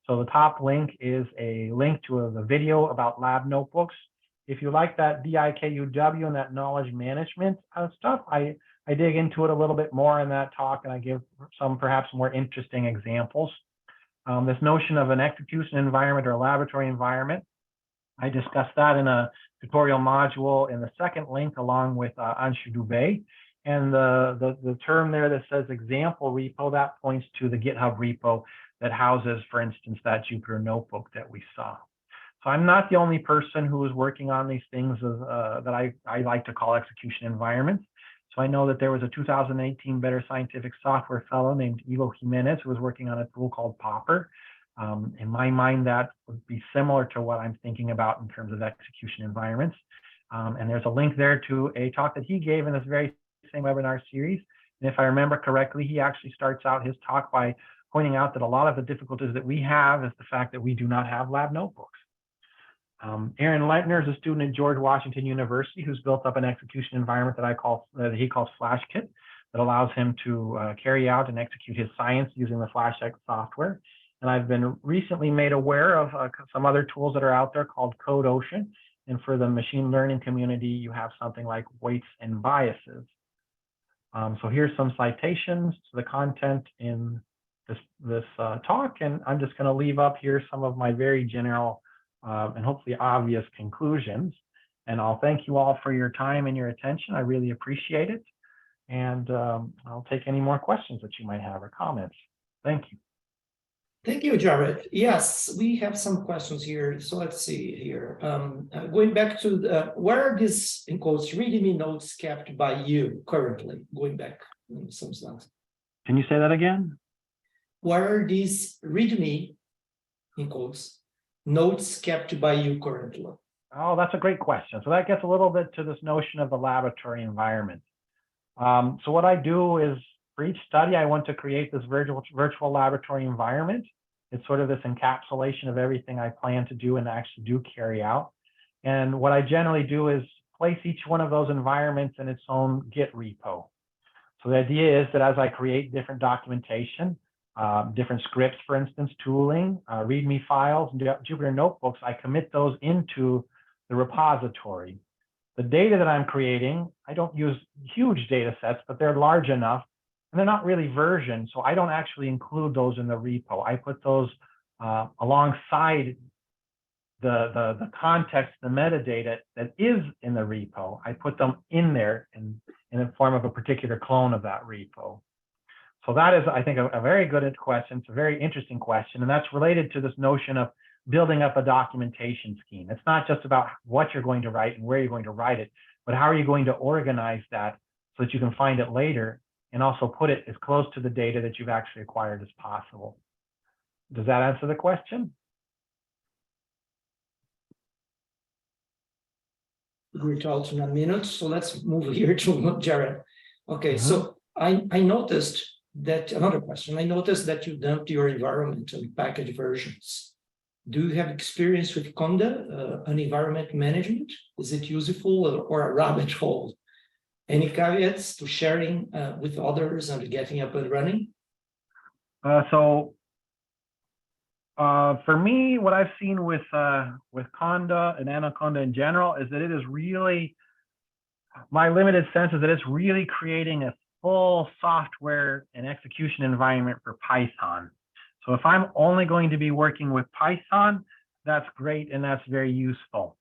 So the top link is a link to the video about lab notebooks. If you like that DIKUW and that knowledge management stuff, I dig into it a little bit more in that talk, and I give some perhaps more interesting examples. This notion of an execution environment or a laboratory environment, I discussed that in a tutorial module in the second link along with Anshu Dubey. And the term there that says example repo, that points to the GitHub repo that houses, for instance, that Jupyter notebook that we saw. So I'm not the only person who is working on these things that I like to call execution environments. So I know that there was a 2018 Better Scientific Software fellow named Ivo Jimenez who was working on a tool called Popper. In my mind, that would be similar to what I'm thinking about in terms of execution environments. And there's a link there to a talk that he gave in this very same webinar series. And if I remember correctly, he actually starts out his talk by pointing out that a lot of the difficulties that we have is the fact that we do not have lab notebooks. Aaron Leitner is a student at George Washington University who's built up an execution environment that he calls FlashKit that allows him to carry out and execute his science using the FlashX software. And I've been recently made aware of some other tools that are out there called CodeOcean. And for the machine learning community, you have something like weights and biases. So here's some citations to the content in this talk, and I'm just going to leave up here some of my very general and hopefully obvious conclusions. And I'll thank you all for your time and your attention. I really appreciate it. And I'll take any more questions that you might have or comments. Thank you. Thank you, Jared. Yes, we have some questions here. So let's see here. Going back to where are these, in quotes, README notes kept by you currently? Going back some slides. Can you say that again? Where are these README, in quotes, notes kept by you currently? Oh, that's a great question. So that gets a little bit to this notion of the laboratory environment. So what I do is, for each study, I want to create this virtual laboratory environment. It's sort of this encapsulation of everything I plan to do and actually do carry out. And what I generally do is place each one of those environments in its own Git repo. So the idea is that as I create different documentation, different scripts, for instance, tooling, README files, Jupyter notebooks, I commit those into the repository. The data that I'm creating, I don't use huge data sets, but they're large enough. And they're not really versioned, so I don't actually include those in the repo. I put those alongside the context, the metadata that is in the repo. I put them in there in the form of a particular clone of that repo. So that is, I think, a very good question. It's a very interesting question, and that's related to this notion of building up a documentation scheme. It's not just about what you're going to write and where you're going to write it, but how are you going to organize that so that you can find it later and also put it as close to the data that you've actually acquired as possible. Does that answer the question? We're talking in a minute, so let's move here to Jared. Okay, so I noticed that, another question, I noticed that you dumped your environment and package versions. Do you have experience with Conda, an environment management? Is it useful or a rabbit hole? Any caveats to sharing with others and getting up and running? For me, what I've seen with Conda and Anaconda in general is that it is really, my limited sense is that it's really creating a full software and execution environment for Python. So if I'm only going to be working with Python, that's great and that's very useful.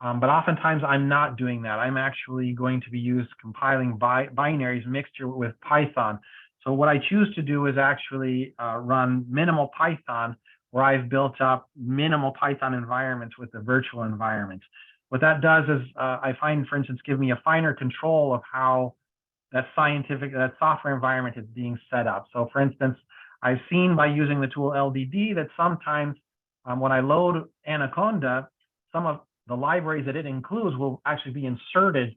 But oftentimes I'm not doing that. I'm actually going to be compiling binaries mixture with Python. So what I choose to do is actually run minimal Python, where I've built up minimal Python environments with the virtual environments. What that does is I find, for instance, give me a finer control of how that software environment is being set up. So for instance, I've seen by using the tool LDD that sometimes when I load Anaconda, some of the libraries that it includes will actually be inserted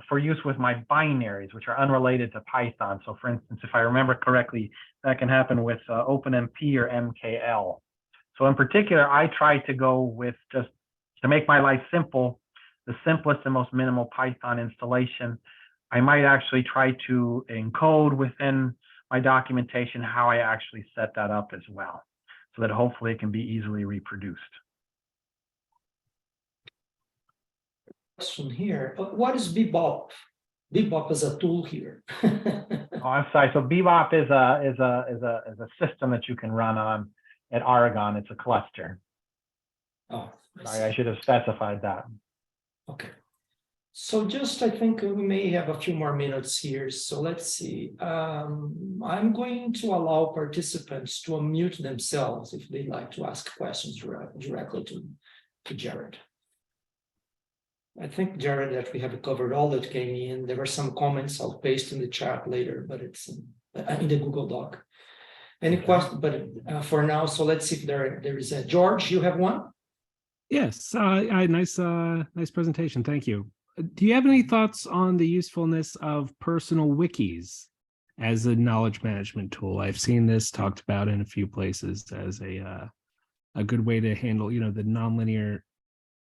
for use with my binaries, which are unrelated to Python. So for instance, if I remember correctly, that can happen with OpenMP or MKL. So in particular, I try to go with, just to make my life simple, the simplest and most minimal Python installation. I might actually try to encode within my documentation how I actually set that up as well, so that hopefully it can be easily reproduced. question here. What is Bebop? Bebop is a tool here. Oh, I'm sorry. So Bebop is a system that you can run on at Oregon. It's a cluster. Oh, Sorry, I should have specified that. Okay. So just, I think we may have a few more minutes here. So let's see. I'm going to allow participants to unmute themselves if they'd like to ask questions directly to Jared. I think, Jared, that we have covered all that came in. There were some comments I'll paste in the chat later, but it's in the Google Doc. Any question? But for now, so let's see if there is a George. You have one? Yes, nice presentation. Thank you. Do you have any thoughts on the usefulness of personal wikis as a knowledge management tool? I've seen this talked about in a few places as a good way to handle, the nonlinear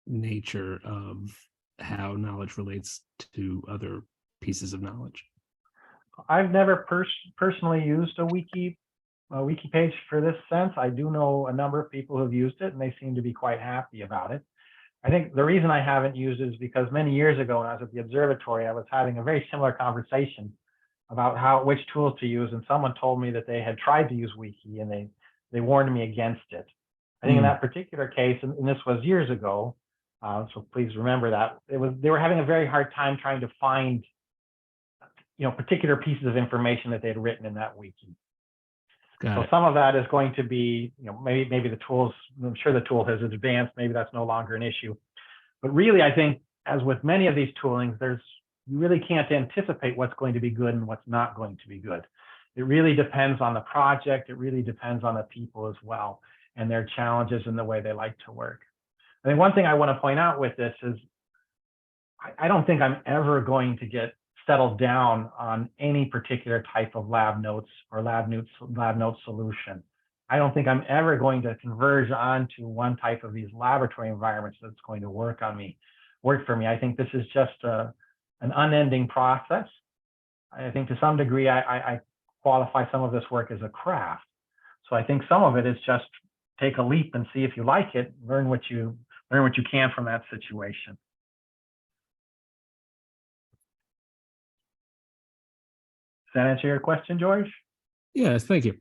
nature of how knowledge relates to other pieces of knowledge. I've never personally used a wiki page for this sense. I do know a number of people who've used it, and they seem to be quite happy about it. I think the reason I haven't used it is because many years ago, when I was at the observatory, I was having a very similar conversation about which tools to use, and someone told me that they had tried to use Wiki, and they warned me against it. I think in that particular case, and this was years ago, so please remember that they were having a very hard time trying to find, particular pieces of information that they'd written in that wiki. So some of that is going to be, maybe the tools, I'm sure the tool has advanced, maybe that's no longer an issue. But really, I think, as with many of these toolings, you really can't anticipate what's going to be good and what's not going to be good. It really depends on the project. It really depends on the people as well, and their challenges and the way they like to work. I think one thing I want to point out with this is I don't think I'm ever going to get settled down on any particular type of lab notes or lab note solution. I don't think I'm ever going to converge onto one type of these laboratory environments that's going to work for me. I think this is just an unending process. I think to some degree, I qualify some of this work as a craft. So I think some of it is just take a leap and see if you like it, learn what you can from that situation. Does that answer your question, George? Yes, thank you.